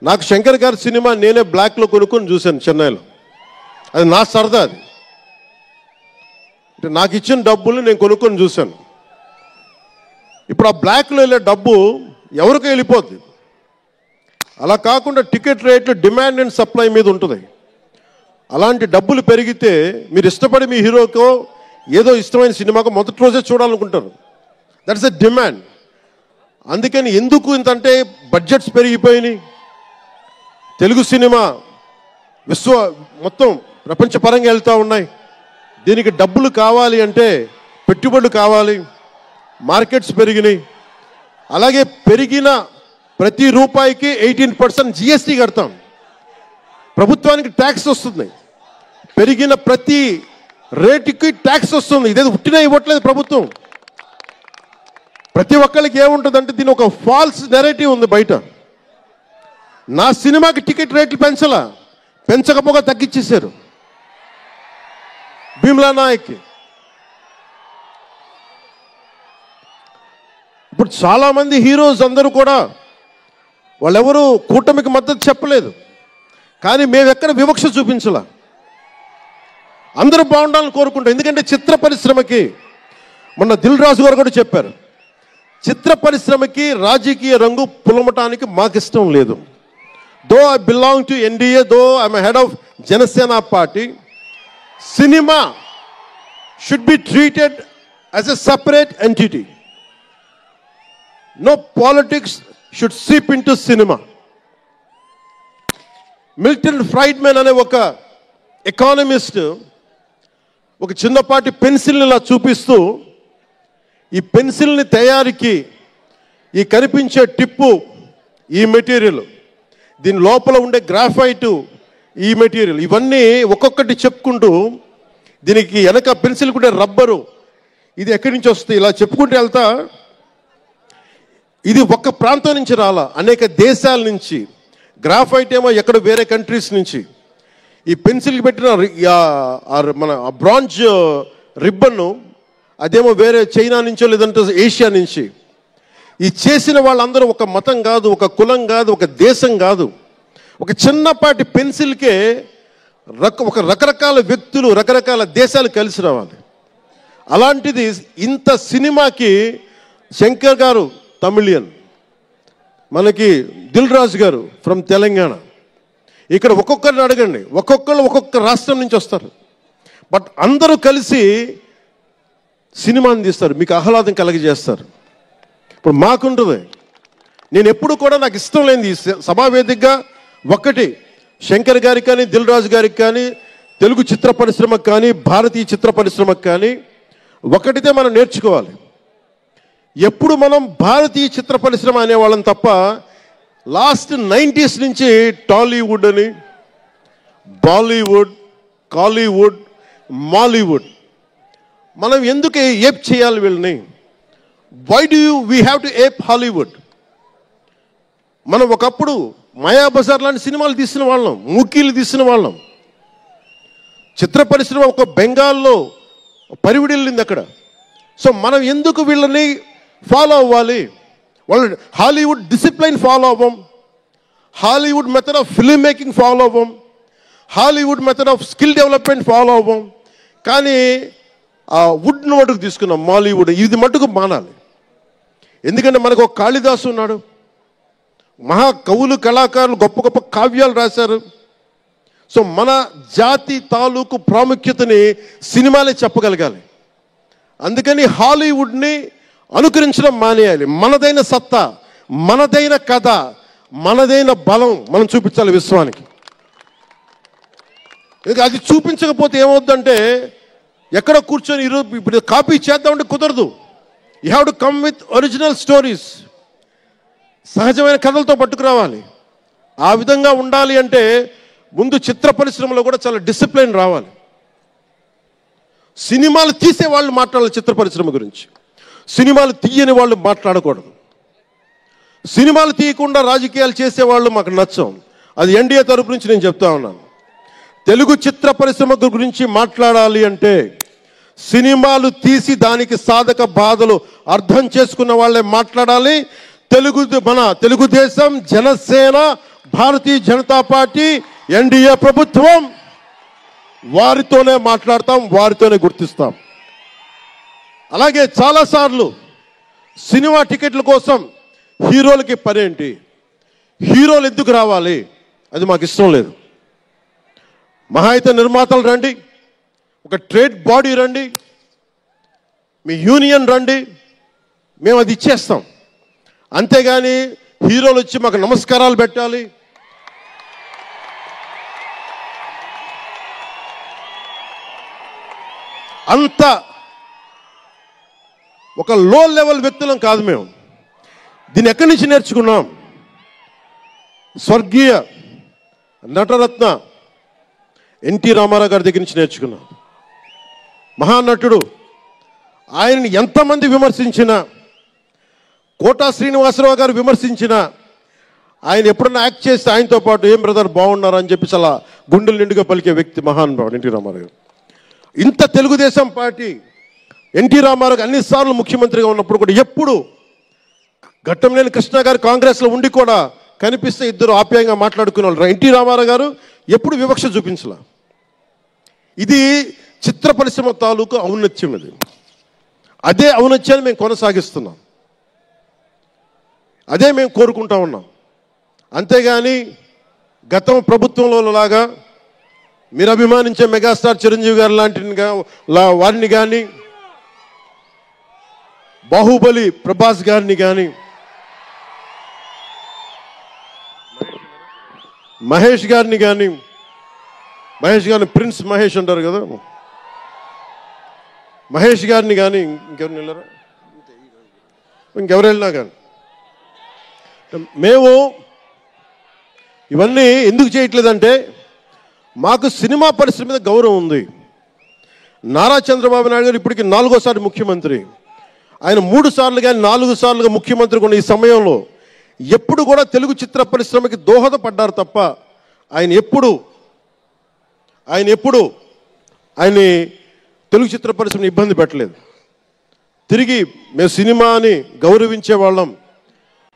A: నాకు శంకర్ గారి సినిమా నేనే బ్లాక్లో కొనుక్కొని చూశాను చెన్నైలో. అది నా సరదా. అది అంటే నాకు ఇచ్చిన డబ్బులు నేను కొనుక్కొని చూశాను. ఇప్పుడు ఆ బ్లాక్లో వెళ్ళే డబ్బు ఎవరికి వెళ్ళిపోద్ది. అలా కాకుండా టికెట్ రేట్లు డిమాండ్ అండ్ సప్లై మీద ఉంటుంది. అలాంటి డబ్బులు పెరిగితే మీరు ఇష్టపడి మీ హీరోకో ఏదో ఇష్టమైన సినిమాకో మొదటి రోజే చూడాలనుకుంటారు. That's a demand. అందుకని ఎందుకు ఇంతంటే బడ్జెట్స్ పెరిగిపోయినాయి. తెలుగు సినిమా మొత్తం ప్రపంచపరంగా వెళ్తూ ఉన్నాయి. దీనికి డబ్బులు కావాలి అంటే పెట్టుబడులు కావాలి, మార్కెట్స్ పెరిగినాయి. అలాగే పెరిగిన ప్రతి రూపాయికి 18% జిఎస్టీ కడతాం. ప్రభుత్వానికి ట్యాక్స్ వస్తుంది. పెరిగిన ప్రతి రేటుకి ట్యాక్స్ వస్తుంది. ఇదేదో ఉట్టినా ఇవ్వట్లేదు ప్రభుత్వం. ప్రతి ఒక్కరికి ఏముంటుందంటే దీని ఒక ఫాల్స్ నెరేటివ్ ఉంది బయట. నా సినిమాకి టికెట్ రేట్లు పెంచకపోగా తగ్గించేశారు. భీమ్లా నాయక్కి ఇప్పుడు చాలామంది హీరోస్ అందరూ కూడా వాళ్ళెవరూ కూటమికి మద్దతు చెప్పలేదు. కానీ మేము ఎక్కడ వివక్ష చూపించలా, అందరూ బాగుండాలని కోరుకుంటాం. ఎందుకంటే చిత్ర పరిశ్రమకి మొన్న దిల్ రాజు గారు కూడా చెప్పారు, చిత్ర పరిశ్రమకి రాజకీయ రంగు పులమటానికి మాకు ఇష్టం లేదు. Though I belong to NDA, though I'm head of Janasena party, cinema should be treated as a separate entity. No politics should seep into cinema. Milton Friedman అనే ఒక ఎకానమిస్ట్ ఒక చిన్నపాటి పెన్సిల్ని ఇలా చూపిస్తూ, ఈ పెన్సిల్ని తయారీకి ఈ కనిపించే టిప్పు ఈ మెటీరియల్, దీని లోపల ఉండే గ్రాఫైటు ఈ మెటీరియల్, ఇవన్నీ ఒక్కొక్కటి చెప్పుకుంటూ దీనికి వెనక పెన్సిల్ కూడా రబ్బరు, ఇది ఎక్కడి నుంచి వస్తుంది ఇలా చెప్పుకుంటూ వెళ్తా, ఇది ఒక్క ప్రాంతం నుంచి రాలా, అనేక దేశాల నుంచి. గ్రాఫైట్ ఏమో ఎక్కడ వేరే కంట్రీస్ నుంచి. ఈ పెన్సిల్కి పెట్టిన మన బ్రాంజ్ రిబ్బన్ను అదేమో వేరే చైనా నుంచో లేదంటే ఏషియా నుంచి. ఈ చేసిన వాళ్ళందరూ ఒక మతం కాదు, ఒక కులం కాదు, ఒక దేశం కాదు. ఒక చిన్నపాటి పెన్సిల్కే ఒక రకరకాల వ్యక్తులు, రకరకాల దేశాలు కలిసి రావాలి. అలాంటిది ఇంత సినిమాకి శంకర్ గారు తమిళియన్, మనకి దిల్ రాజు గారు ఫ్రమ్ తెలంగాణ. ఇక్కడ ఒక్కొక్కరిని అడగండి, ఒక్కొక్కరు ఒక్కొక్క రాష్ట్రం నుంచి వస్తారు. బట్ అందరూ కలిసి సినిమాని తీస్తారు, మీకు ఆహ్లాదం కలిగజేస్తారు. ఇప్పుడు మాకుంటుంది, నేను ఎప్పుడు కూడా నాకు ఇష్టం లేనిది సభావేదికగా ఒక్కటి శంకర్ గారికి కానీ దిల్ రాజు గారికి కానీ తెలుగు చిత్ర పరిశ్రమకు కానీ భారతీయ చిత్ర పరిశ్రమకు కానీ ఒకటితే మనం నేర్చుకోవాలి. ఎప్పుడు మనం భారతీయ చిత్ర పరిశ్రమ అనేవాళ్ళం తప్ప లాస్ట్ 90s నుంచి టాలీవుడ్ అని బాలీవుడ్, కాలీవుడ్, మాలీవుడ్. మనం ఎందుకు ఏప్ చేయాలి వీళ్ళని? Why do we have to ape Hollywood? మనం ఒకప్పుడు మాయాబజార్ లాంటి సినిమాలు తీసిన వాళ్ళం, మూకీలు తీసిన వాళ్ళం. చిత్ర పరిశ్రమ ఒక బెంగాల్లో పరివిడిల్లింది అక్కడ. సో మనం ఎందుకు వీళ్ళని ఫాలో అవ్వాలి? వాళ్ళు హాలీవుడ్ డిసిప్లైన్ ఫాలో అవ్వం, Hollywood method of film making follow అవ్వం, Hollywood method of skill development follow అవ్వం. కానీ ఆ వుడ్ను మటుకు తీసుకున్నాం, మాలీవుడ్. ఇది మటుకు మానాలి. ఎందుకంటే మనకు ఒక కాళిదాసు ఉన్నాడు, మహా కవులు, కళాకారులు గొప్ప గొప్ప కావ్యాలు రాశారు. సో మన జాతి తాలూకు ప్రాముఖ్యతని సినిమాలే చెప్పగలగాలి. అందుకని హాలీవుడ్ని అనుకరించడం మానేయాలి. మనదైన సత్తా, మనదైన కథ, మనదైన బలం మనం చూపించాలి విశ్వానికి. అది చూపించకపోతే ఏమవుద్దంటే, ఎక్కడ కూర్చొని ఈరోజు ఇప్పుడు కాపీ చేద్దామంటే కుదరదు. You have to come with original stories. సహజమైన కథలతో పట్టుకురావాలి. ఆ విధంగా ఉండాలి అంటే ముందు చిత్ర పరిశ్రమలో కూడా చాలా డిసిప్లిన్ రావాలి. సినిమాలు తీసే వాళ్ళు మాట్లాడాలి చిత్ర పరిశ్రమ గురించి, సినిమాలు తీయని వాళ్ళు మాట్లాడకూడదు. సినిమాలు తీయకుండా రాజకీయాలు చేసేవాళ్ళు మాకు నచ్చం. అది ఎన్డీఏ తరపు నుంచి నేను చెప్తా ఉన్నాను. తెలుగు చిత్ర పరిశ్రమ గురించి మాట్లాడాలి అంటే సినిమాలు తీసి దానికి సాధక బాధలు అర్థం చేసుకున్న వాళ్ళే మాట్లాడాలి. మన తెలుగుదేశం, జనసేన, భారతీయ జనతా పార్టీ, ఎన్డీఏ ప్రభుత్వం వారితోనే మాట్లాడతాం, వారితోనే గుర్తిస్తాం. అలాగే చాలాసార్లు సినిమా టికెట్ల కోసం హీరోలకి పనేంటి, హీరోలు ఎందుకు రావాలి, అది మాకు ఇష్టం లేదు. మహా అయితే నిర్మాతలు రండి, ఒక ట్రేడ్ బాడీ రండి, మీ యూనియన్ రండి, మేము అది ఇచ్చేస్తాం. అంతేగాని హీరోలు వచ్చి మాకు నమస్కారాలు పెట్టాలి, అంత ఒక లో లెవెల్ వ్యక్తులం కాదు మేము. దీన్ని ఎక్కడి నుంచి నేర్చుకున్నాం? స్వర్గీయ నటరత్న ఎన్టీ రామారావు గారి దగ్గర నుంచి నేర్చుకున్నాం. మహానటుడు. ఆయనని ఎంతమంది విమర్శించినా, కోటా శ్రీనివాసరావు గారు విమర్శించినా, ఆయన ఎప్పుడన్నా యాక్ట్ చేస్తే ఆయనతో పాటు ఏం బ్రదర్ బాగున్నారా అని చెప్పి చాలా గుండెలు నిండుగా పలికే వ్యక్తి మహానుభావుడు ఎన్టీ రామారావు గారు. ఇంత తెలుగుదేశం పార్టీ ఎన్టీ రామారావు అన్నిసార్లు ముఖ్యమంత్రిగా ఉన్నప్పుడు కూడా ఎప్పుడు ఘట్టంనేని కృష్ణ గారు కాంగ్రెస్లో ఉండి కూడా కనిపిస్తే ఇద్దరు ఆప్యాయంగా మాట్లాడుకునే వాళ్ళు. ఎన్టీ రామారావు గారు ఎప్పుడు వివక్ష చూపించలా. ఇది చిత్ర పరిశ్రమ తాలూకు ఔన్నత్యం. ఇది అదే ఔన్నత్యాన్ని మేము కొనసాగిస్తున్నాం, అదే మేము కోరుకుంటా ఉన్నాం. అంతేగాని గతం ప్రభుత్వంలో లాగా మీరు అభిమానించే మెగాస్టార్ చిరంజీవి గారు లాంటి వారిని కానీ, బాహుబలి ప్రభాస్ గారిని కానీ, మహేష్ గారిని కానీ, మహేష్ గారిని ప్రిన్స్ మహేష్ అంటారు కదా, మహేష్ గారిని కానీ, ఇంకెవరిని వెళ్ళారా, ఇంకెవరు వెళ్ళినా కానీ మేము ఇవన్నీ ఎందుకు చేయట్లేదంటే మాకు సినిమా పరిశ్రమ మీద గౌరవం ఉంది. నారా చంద్రబాబు నాయుడు గారు ఇప్పటికి 4వ సారి ముఖ్యమంత్రి. ఆయన 3 సార్లు కానీ 4 సార్లుగా ముఖ్యమంత్రి ఉన్న ఈ సమయంలో ఎప్పుడు కూడా తెలుగు చిత్ర పరిశ్రమకి దోహదపడ్డారు తప్ప ఆయన ఎప్పుడు తెలుగు చిత్ర పరిశ్రమని ఇబ్బంది పెట్టలేదు. తిరిగి మేము సినిమాని గౌరవించే వాళ్ళం.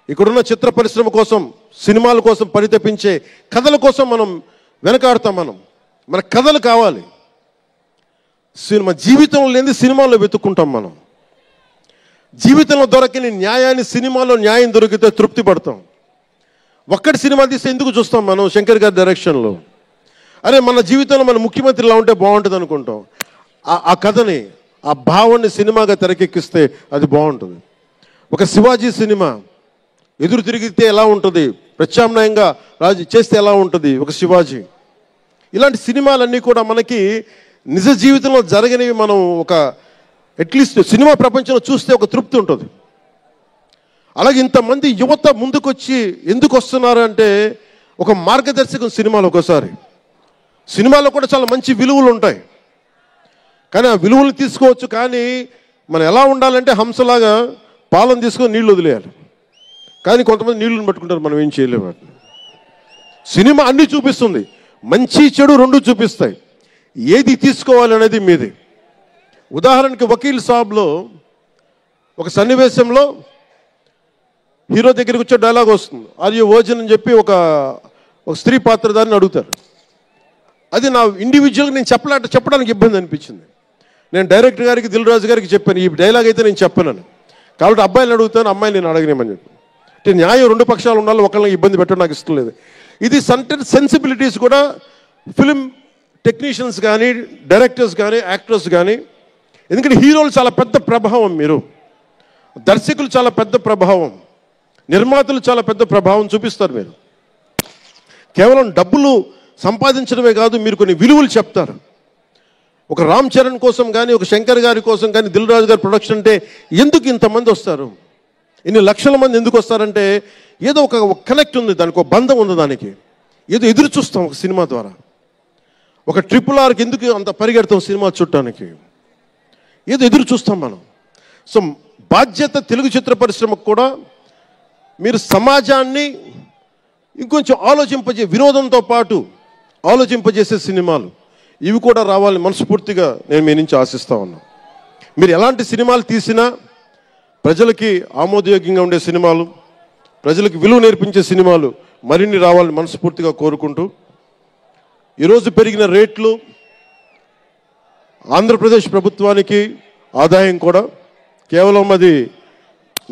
A: ఇక్కడున్న చిత్ర పరిశ్రమ కోసం, సినిమాల కోసం పరితపించే కథల కోసం మనం వెనకాడతాం. మన కథలు కావాలి. సినిమా జీవితంలో లేని సినిమాల్లో వెతుక్కుంటాం. మనం జీవితంలో దొరకని న్యాయాన్ని సినిమాలో న్యాయం దొరికితే తృప్తి పడతాం. ఒక్కటి సినిమా తీస్తే ఎందుకు చూస్తాం మనం? శంకర్ గారి డైరెక్షన్లో అరే మన జీవితంలో మన ముఖ్యమంత్రి ఇలా ఉంటే బాగుంటుంది అనుకుంటాం. ఆ కథని, ఆ భావాన్ని సినిమాగా తెరకెక్కిస్తే అది బాగుంటుంది. ఒక శివాజీ సినిమా ఎదురు తిరిగితే ఎలా ఉంటుంది, ప్రత్యామ్నాయంగా చేస్తే ఎలా ఉంటుంది ఒక శివాజీ. ఇలాంటి సినిమాలన్నీ కూడా మనకి నిజ జీవితంలో జరగనివి. మనం ఒక అట్లీస్ట్ సినిమా ప్రపంచంలో చూస్తే ఒక తృప్తి ఉంటుంది. అలాగే ఇంతమంది యువత ముందుకొచ్చి ఎందుకు వస్తున్నారు అంటే ఒక మార్గదర్శకం సినిమాలు. ఒకసారి సినిమాలో కూడా చాలా మంచి విలువలు ఉంటాయి, కానీ ఆ విలువలు తీసుకోవచ్చు. కానీ మనం ఎలా ఉండాలంటే హంసలాగా పాలను తీసుకొని నీళ్ళు వదిలేయాలి. కానీ కొంతమంది నీళ్ళని పట్టుకుంటారు, మనం ఏం చేయలేము. సినిమా అన్నీ చూపిస్తుంది, మంచి చెడు రెండు చూపిస్తాయి. ఏది తీసుకోవాలి అనేది మీది. ఉదాహరణకి వకీల్ సాబ్లో ఒక సన్నివేశంలో హీరో దగ్గరికి వచ్చే డైలాగ్ వస్తుంది, ఆర్ యు వర్జిన్ అని చెప్పి ఒక స్త్రీ పాత్రధారిని అడుగుతారు. అది నా ఇండివిజువల్గా నేను చెప్పడానికి ఇబ్బంది అనిపించింది. నేను డైరెక్టర్ గారికి, దిల్ రాజు గారికి చెప్పాను, ఈ డైలాగ్ అయితే నేను చెప్పాను. కాబట్టి అబ్బాయిని అడుగుతాను, అమ్మాయిని నేను అడగనేమని చెప్పి. అంటే న్యాయం రెండు పక్షాలు ఉండాలి, ఒకళ్ళని ఇబ్బంది పెట్టడం నాకు ఇష్టం లేదు. ఇది సెన్సిబిలిటీస్ కూడా ఫిలిం టెక్నీషియన్స్ కానీ, డైరెక్టర్స్ కానీ, యాక్టర్స్ కానీ, ఎందుకంటే హీరోలు చాలా పెద్ద ప్రభావం, మీరు దర్శకులు చాలా పెద్ద ప్రభావం, నిర్మాతలు చాలా పెద్ద ప్రభావం చూపిస్తారు. మీరు కేవలం డబ్బులు సంపాదించడమే కాదు, మీరు కొన్ని విలువలు చెప్తారు. ఒక రామ్ చరణ్ కోసం కానీ, ఒక శంకర్ గారి కోసం కానీ, దిల్ రాజు గారి ప్రొడక్షన్ అంటే ఎందుకు ఇంతమంది వస్తారు, ఇన్ని లక్షల మంది ఎందుకు వస్తారంటే ఏదో ఒక కనెక్ట్ ఉంది, దానికి ఒక బంధం ఉంది, దానికి ఏదో ఎదురు చూస్తాం ఒక సినిమా ద్వారా. ఒక RRRకి ఎందుకు అంత పరిగెడతాం సినిమా చూడటానికి, ఏదో ఎదురు చూస్తాం మనం. సో బాధ్యత తెలుగు చిత్ర పరిశ్రమకు కూడా మీరు సమాజాన్ని ఇంకొంచెం వినోదంతో పాటు ఆలోచింపజేసే సినిమాలు ఇవి కూడా రావాలని మనస్ఫూర్తిగా నేను మీ నుంచి ఆశిస్తా ఉన్నాను. మీరు ఎలాంటి సినిమాలు తీసినా ప్రజలకి ఆమోదయోగ్యంగా ఉండే సినిమాలు, ప్రజలకు విలువ నేర్పించే సినిమాలు మరిన్ని రావాలని మనస్ఫూర్తిగా కోరుకుంటూ, ఈరోజు పెరిగిన రేట్లు ఆంధ్రప్రదేశ్ ప్రభుత్వానికి ఆదాయం కూడా కేవలం అది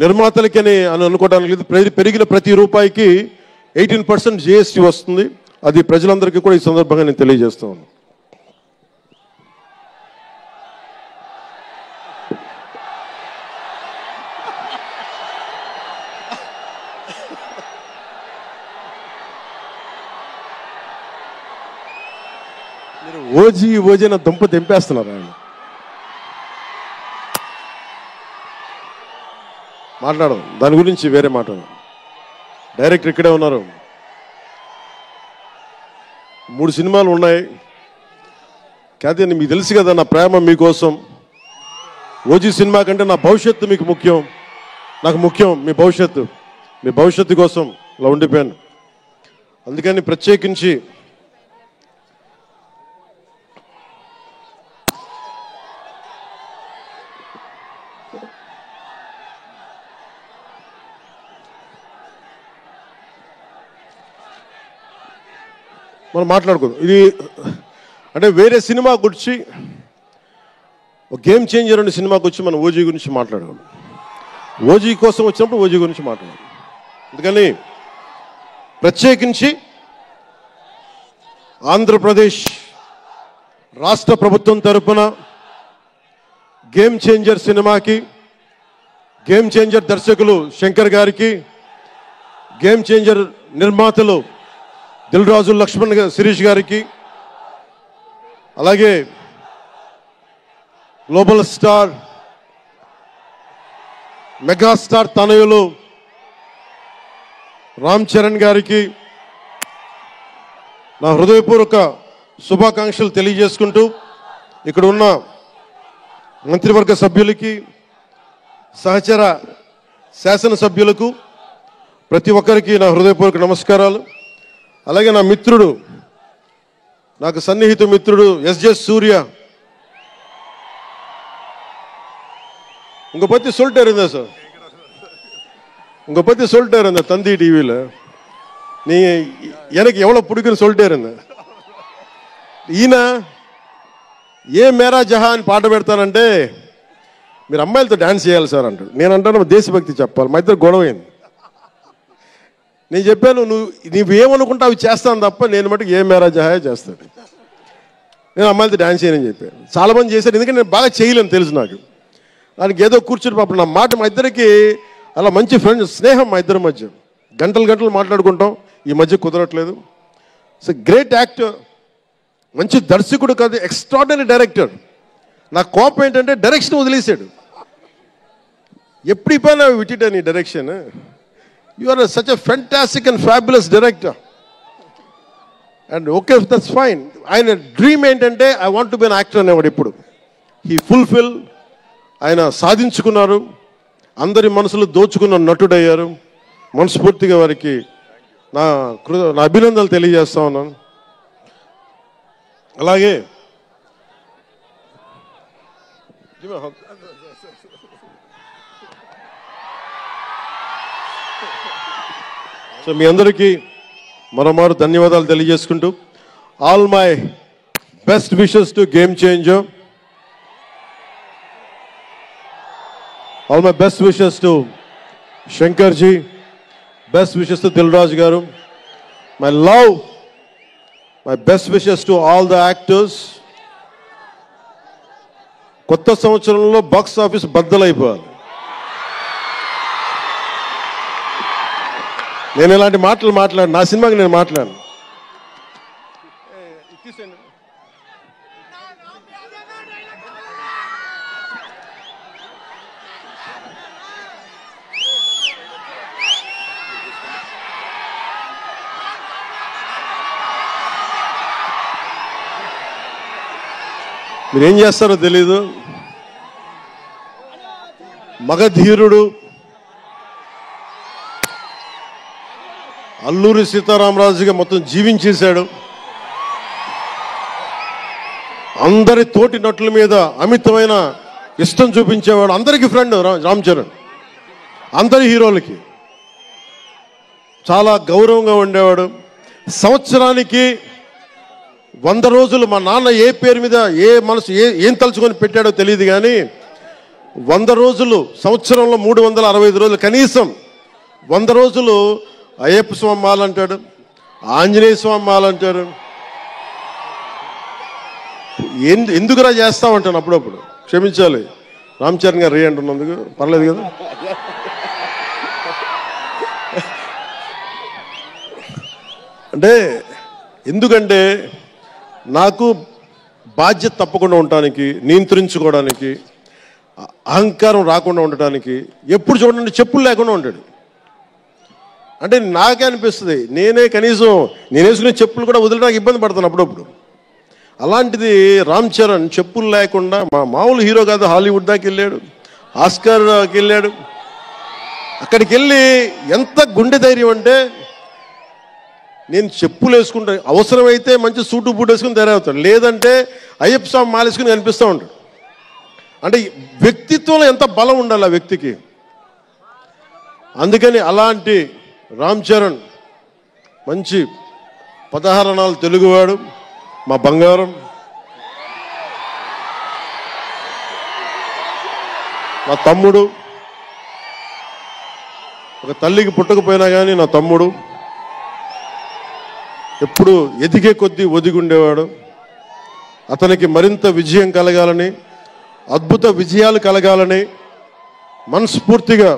A: నిర్మాతలకని అని అనుకోవడానికి లేదు. పెరిగిన ప్రతి రూపాయికి 18% GST వస్తుంది. అది ప్రజలందరికీ కూడా ఈ సందర్భంగా నేను తెలియజేస్తా ఉన్నాను. మీరు ఓజీ నా దుంప తెంపేస్తున్నారు. ఆయన మాట్లాడడం దాని గురించి వేరే మాట్లాడడం. డైరెక్టర్ ఇక్కడే ఉన్నారు, 3 సినిమాలు ఉన్నాయి. కాదే మీకు తెలుసు కదా నా ప్రేమ మీకోసం. ఓజీ సినిమా కంటే నా భవిష్యత్తు మీకు ముఖ్యం, నాకు ముఖ్యం మీ భవిష్యత్తు కోసం ఇలా ఉండిపోయాను. అందుకని ప్రత్యేకించి మనం మాట్లాడుకుందాం. ఇది అంటే వేరే సినిమా గురించి, ఒక గేమ్ చేంజర్ అనే సినిమాకి వచ్చి మనం ఓజీ గురించి మాట్లాడాలి. ఓజీ కోసం వచ్చినప్పుడు ఓజీ గురించి మాట్లాడాలి. అందుకని ప్రత్యేకించి ఆంధ్రప్రదేశ్ రాష్ట్ర ప్రభుత్వం తరపున గేమ్ చేంజర్ సినిమాకి, గేమ్ చేంజర్ దర్శకులు శంకర్ గారికి, గేమ్ చేంజర్ నిర్మాతలు దిల్ రాజు, లక్ష్మణ్, శిరీష్ గారికి, అలాగే గ్లోబల్ స్టార్, మెగాస్టార్ తనయులు రామ్ చరణ్ గారికి నా హృదయపూర్వక శుభాకాంక్షలు తెలియజేసుకుంటూ, ఇక్కడ ఉన్న మంత్రివర్గ సభ్యులకి, సహచర శాసనసభ్యులకు ప్రతి ఒక్కరికి నా హృదయపూర్వక నమస్కారాలు. అలాగే నా మిత్రుడు, నాకు సన్నిహిత మిత్రుడు SJ సూర్య, உங்க பத்தி சொல்லிட்டே இருந்தேன் சார், உங்க பத்தி சொல்லிட்டே இருந்தேன் தந்தி டிவியில், நீங்க எனக்கு எவ்வளவு பிடிக்குன்னு சொல்லிட்டே இருந்தேன். ఈయన ఏ మేరా జహాన్ పాట పెడతానంటే మీరు అమ్మాయిలతో డాన్స్ చేయాలి సార్ అంటాడు. నేను అంటాను దేశభక్తి చెప్పాలి. మా ఇద్దరు గొడవైంది. నేను చెప్పాను నువ్వేమనుకుంటా అవి చేస్తాను తప్ప నేను మటుకు ఏ మేరా జహాయే చేస్తాను, నేను అమ్మాయిలతో డాన్స్ చేయనని చెప్పాను. చాలామంది చేశారు, ఎందుకంటే నేను బాగా చేయలేను తెలుసు నాకు. దానికి ఏదో కూర్చుని పాపం నా మాట, మా ఇద్దరికి అలా మంచి ఫ్రెండ్స్, స్నేహం మా ఇద్దరి మధ్య, గంటలు మాట్లాడుకుంటాం. ఈ మధ్య కుదరట్లేదు. సో గ్రేట్ యాక్టర్, మంచి దర్శకుడు కాదు, ఎక్స్ట్రాడినరీ డైరెక్టర్. నా కోపం ఏంటంటే డైరెక్షన్ వదిలేశాడు. ఎప్పుడు పైన విటిట నీ direction, you are such a fantastic and fabulous director. And okay, that's fine. ఆయన డ్రీమ్ ఏంటంటే I want to be an actor అనేవాడు. ఇప్పుడు హీ ఫుల్ఫిల్, ఆయన సాధించుకున్నారు, అందరి మనసులు దోచుకున్న నటుడయ్యారు. మనస్ఫూర్తిగా వారికి నా అభినందనలు తెలియజేస్తా ఉన్నాను. అలాగే సో మీ అందరికీ మరోమారు ధన్యవాదాలు తెలియజేసుకుంటూ, all my best wishes to game changer, all my best wishes to Shankar ji, best wishes to Dil Raju గారు, my love, my best wishes to all the actors. కొత్త సంవత్సరంలో బాక్స్ ఆఫీస్ బద్దలైపోవాలి. నేను ఇలాంటి మాటలు నా సినిమాకి నేను మాట్లాడను. మీరేం చేస్తారో తెలీదు. మగధీరుడు అల్లూరి సీతారామరాజుగా మొత్తం జీవించేశాడు. అందరి తోటి నటుల మీద అమితమైన ఇష్టం చూపించేవాడు. అందరికీ ఫ్రెండ్ రామ్ చరణ్. అందరి హీరోలకి చాలా గౌరవంగా ఉండేవాడు. సంవత్సరానికి 100 రోజులు మా నాన్న ఏ పేరు మీద ఏం తలుచుకొని పెట్టాడో తెలియదు, కానీ 100 రోజులు, సంవత్సరంలో 365 రోజులు, కనీసం 100 రోజులు అయ్యప్ప స్వామి మాల అంటాడు, ఆంజనేయ స్వామి మాల అంటాడు. ఎందుకురా చేస్తామంటాను అప్పుడప్పుడు. క్షమించాలి రామ్ చరణ్ గారు రే అంటున్నందుకు, పర్లేదు కదా. అంటే ఎందుకంటే నాకు బాధ్యత తప్పకుండా ఉండటానికి, నియంత్రించుకోవడానికి, అహంకారం రాకుండా ఉండటానికి, ఎప్పుడు చూడండి చెప్పులు లేకుండా ఉంటాడు. అంటే నాకే అనిపిస్తుంది, కనీసం నేను వేసుకునే చెప్పులు కూడా వదిలేడానికి ఇబ్బంది పడతాను అప్పుడప్పుడు. అలాంటిది రామ్ చరణ్ చెప్పులు లేకుండా, మామూలు హీరో కాదు, హాలీవుడ్ దాకా వెళ్ళాడు, ఆస్కార్కి వెళ్ళాడు. అక్కడికి వెళ్ళి ఎంత గుండె ధైర్యం అంటే, నేను చెప్పులు వేసుకుంటా, అవసరమైతే మంచి సూటు బూట్ వేసుకుని తయారవుతాడు, లేదంటే అయ్యప్ప స్వామి మాలేసుకుని కనిపిస్తూ ఉంటాడు. అంటే వ్యక్తిత్వంలో ఎంత బలం ఉండాలి ఆ వ్యక్తికి. అందుకని అలాంటి రామ్ చరణ్ మంచి 16 అణాలు తెలుగువాడు, మా బంగారం, నా తమ్ముడు. ఒక తల్లికి పుట్టకపోయినా కానీ నా తమ్ముడు. ఎప్పుడు ఎదిగే కొద్దీ ఒదిగుండేవాడు. అతనికి మరింత విజయం కలగాలని, అద్భుత విజయాలు కలగాలని మనస్ఫూర్తిగా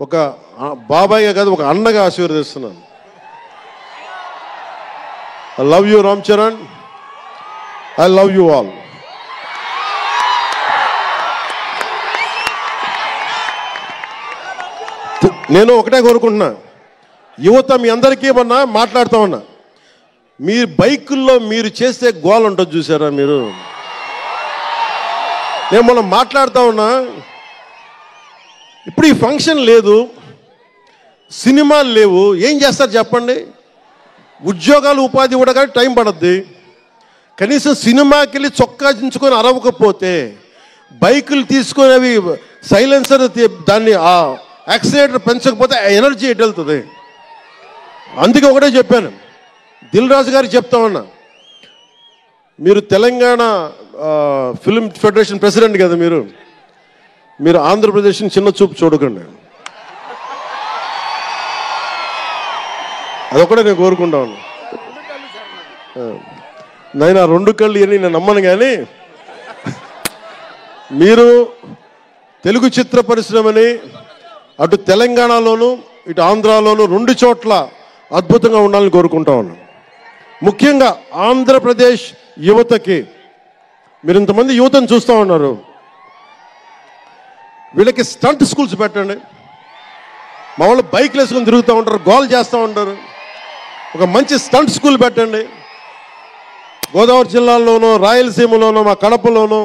A: ఒక బాబాయ్గా కాదు, ఒక అన్నగా ఆశీర్వదిస్తున్నాను. I love you Ram Charan, I love you all. నేను ఒకటే కోరుకుంటున్నా, యువత మీ అందరికీ ఏమన్నా మాట్లాడుతూ ఉన్నా, మీరు బైకుల్లో మీరు చేసే గోల్ ఉంటుంది చూసారా మీరు. నేను మనం మాట్లాడుతూ ఉన్నా, ఇప్పుడు ఈ ఫంక్షన్ లేదు, సినిమాలు లేవు, ఏం చేస్తారు చెప్పండి. ఉద్యోగాలు ఉపాధి కూడా కానీ టైం పడుద్ది. కనీసం సినిమాకి వెళ్ళి చొక్కా దించుకొని అరవకపోతే, బైకులు తీసుకొని అవి సైలెన్సర్ దాన్ని ఆ యాక్సిలేటర్ పెంచకపోతే ఎనర్జీ ఎటు వెళ్తుంది. అందుకే ఒకటే చెప్పాను, దిల్ రాజు గారికి చెప్తా ఉన్నా, మీరు తెలంగాణ ఫిల్మ్ ఫెడరేషన్ ప్రెసిడెంట్ కదా, మీరు ఆంధ్రప్రదేశ్ని చిన్న చూపు చూడకండి. అదొకటే నేను కోరుకుంటా ఉన్నా. నేను ఆ 2 కళ్ళు అని నేను నమ్మను, కానీ మీరు తెలుగు చిత్ర పరిశ్రమని అటు తెలంగాణలోను ఇటు ఆంధ్రాలోను 2 చోట్ల అద్భుతంగా ఉండాలని కోరుకుంటా ఉన్నాను. ముఖ్యంగా ఆంధ్రప్రదేశ్ యువతకి, మీరు ఇంతమంది యువతను చూస్తూ ఉన్నారు, వీళ్ళకి స్టంట్ స్కూల్స్ పెట్టండి. మా వాళ్ళు బైక్లు వేసుకొని తిరుగుతూ ఉంటారు, గోల్ చేస్తూ ఉంటారు. ఒక మంచి స్టంట్ స్కూల్ పెట్టండి. గోదావరి జిల్లాలోనూ, రాయలసీమలోనూ, మా కడపలోనూ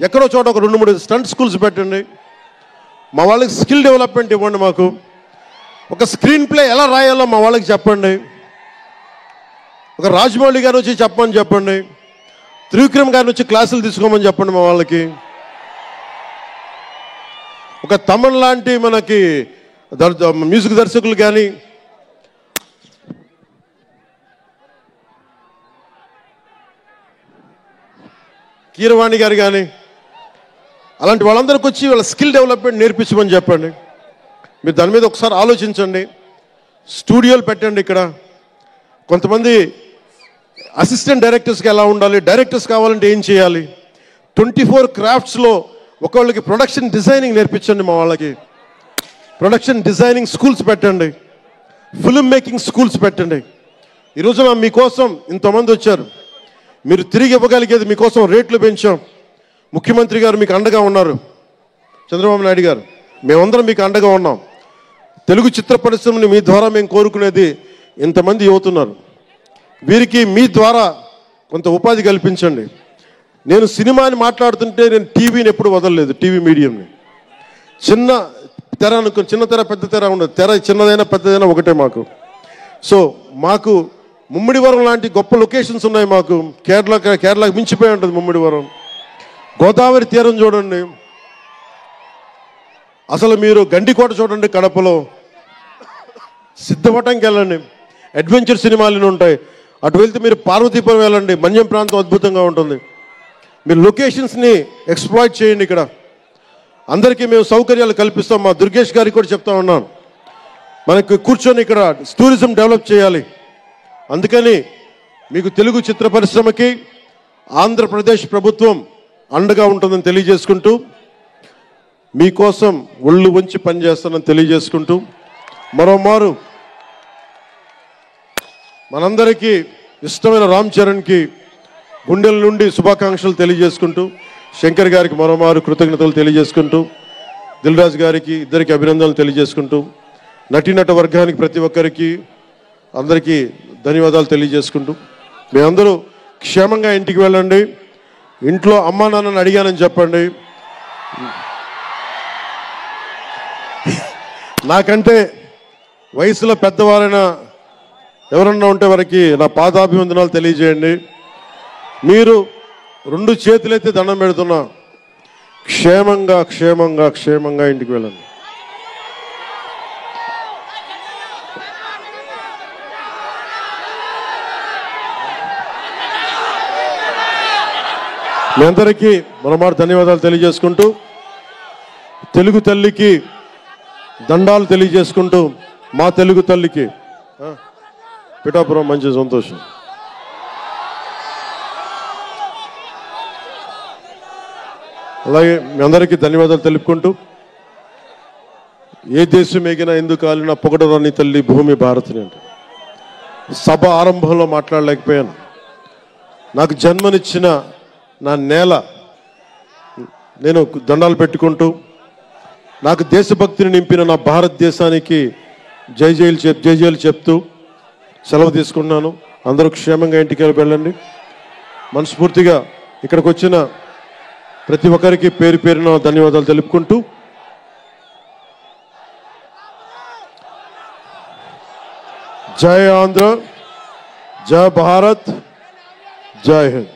A: ఎక్కడో చోట ఒక 2-3 స్టంట్ స్కూల్స్ పెట్టండి. మా వాళ్ళకి స్కిల్ డెవలప్మెంట్ ఇవ్వండి. మాకు ఒక స్క్రీన్ ప్లే ఎలా రాయాలో మా వాళ్ళకి చెప్పండి. ఒక రాజమౌళి గారు వచ్చి చెప్పండి. త్రివిక్రమ్ గారిని వచ్చి క్లాసులు తీసుకోమని చెప్పండి మా వాళ్ళకి. ఒక తమన్ లాంటి మనకి మ్యూజిక్ దర్శకులు కానీ, కీరవాణి గారు కానీ, అలాంటి వాళ్ళందరికీ వచ్చి వాళ్ళ స్కిల్ డెవలప్మెంట్ నేర్పించమని చెప్పండి. మీరు దాని మీద ఒకసారి ఆలోచించండి. స్టూడియోలు పెట్టండి. ఇక్కడ కొంతమంది అసిస్టెంట్ డైరెక్టర్స్కి ఎలా ఉండాలి, డైరెక్టర్స్ కావాలంటే ఏం చేయాలి, 24 క్రాఫ్ట్స్లో ఒకళ్ళకి ప్రొడక్షన్ డిజైనింగ్ నేర్పించండి. మా వాళ్ళకి ప్రొడక్షన్ డిజైనింగ్ స్కూల్స్ పెట్టండి. ఫిల్మ్ మేకింగ్ స్కూల్స్ పెట్టండి. ఈరోజు మీకోసం ఇంతమంది వచ్చారు. మీరు తిరిగి ఇవ్వగలిగేది మీకోసం రేట్లు పెంచాం. ముఖ్యమంత్రి గారు మీకు అండగా ఉన్నారు. చంద్రబాబు నాయుడు గారు, మేమందరం మీకు అండగా ఉన్నాం. తెలుగు చిత్ర పరిశ్రమని మీ ద్వారా మేము కోరుకునేది ఇంతమంది యువతున్నారు. వీరికి మీ ద్వారా కొంత ఉపాధి కల్పించండి. నేను సినిమాని మాట్లాడుతుంటే నేను టీవీని ఎప్పుడు వదలలేదు. టీవీ మీడియంని చిన్న తెర అనుకుని, చిన్న తెర పెద్ద తెర ఉండదు. తెర చిన్నదైనా పెద్దదైనా ఒకటే మాకు. సో మాకు ముమ్మిడివరం లాంటి గొప్ప లొకేషన్స్ ఉన్నాయి. మాకు కేరళకి మించిపోయి ఉంటుంది ముమ్మిడివరం. గోదావరి తీరం చూడండి. అసలు మీరు గండికోట చూడండి కడపలో. సిద్ధవటంకి వెళ్ళండి, అడ్వెంచర్ సినిమాలు ఉంటాయి. అటు వెళ్తే మీరు పార్వతీపురం వెళ్ళండి, మన్యం ప్రాంతం అద్భుతంగా ఉంటుంది. మీరు లొకేషన్స్ని ఎక్స్ప్లాయిట్ చేయండి. ఇక్కడ అందరికీ మేము సౌకర్యాలు కల్పిస్తాం. మా దుర్గేష్ గారికి కూడా చెప్తా ఉన్నాను, మనకి కూర్చొని ఇక్కడ టూరిజం డెవలప్ చేయాలి. అందుకని మీకు తెలుగు చిత్ర పరిశ్రమకి ఆంధ్రప్రదేశ్ ప్రభుత్వం అండగా ఉంటుందని తెలియజేసుకుంటూ, మీకోసం ఒళ్ళు వంచి పనిచేస్తానని తెలియజేసుకుంటూ, మరోమారు మనందరికీ ఇష్టమైన రామ్ చరణ్కి గుండెల నుండి శుభాకాంక్షలు తెలియజేసుకుంటూ, శంకర్ గారికి మరోమారు కృతజ్ఞతలు తెలియజేసుకుంటూ, దిల్ రాజు గారికి ఇద్దరికి అభినందనలు తెలియజేసుకుంటూ, నటీనట వర్గానికి ప్రతి ఒక్కరికి అందరికీ ధన్యవాదాలు తెలియజేసుకుంటూ, మీ అందరూ క్షేమంగా ఇంటికి వెళ్ళండి. ఇంట్లో అమ్మా నాన్నని అడిగానని చెప్పండి. నాకంటే వయసులో పెద్దవారైనా ఎవరన్నా ఉంటే వారికి నా పాదాభివందనాలు తెలియజేయండి. మీరు 2 చేతులైతే దండం పెడుతున్నా, క్షేమంగా క్షేమంగా క్షేమంగా ఇంటికి వెళ్ళండి. మీ అందరికీ మరోమారు ధన్యవాదాలు తెలియజేసుకుంటూ, తెలుగు తల్లికి దండాలు తెలియజేసుకుంటూ, మా తెలుగు తల్లికి పిఠాపురం మంచి సంతోషం. అలాగే మీ అందరికీ ధన్యవాదాలు తెలుపుకుంటూ, ఏ దేశం ఎగినా ఎందుకు కాలినా పొగడరాని తల్లి భూమి భారతిని అంటే సభ ఆరంభంలో మాట్లాడలేకపోయాను. నాకు జన్మనిచ్చిన నా నేల నేను దండాలు పెట్టుకుంటూ, నాకు దేశభక్తిని నింపిన నా భారతదేశానికి జై జైలు చెప్తూ సెలవు తీసుకున్నాను. అందరూ క్షేమంగా ఇంటికి వెళ్ళండి. మనస్ఫూర్తిగా ఇక్కడికి వచ్చిన ప్రతి ఒక్కరికి పేరు పేరున ధన్యవాదాలు తెలుపుకుంటూ, జై ఆంధ్ర, జై భారత్, జై హింద్.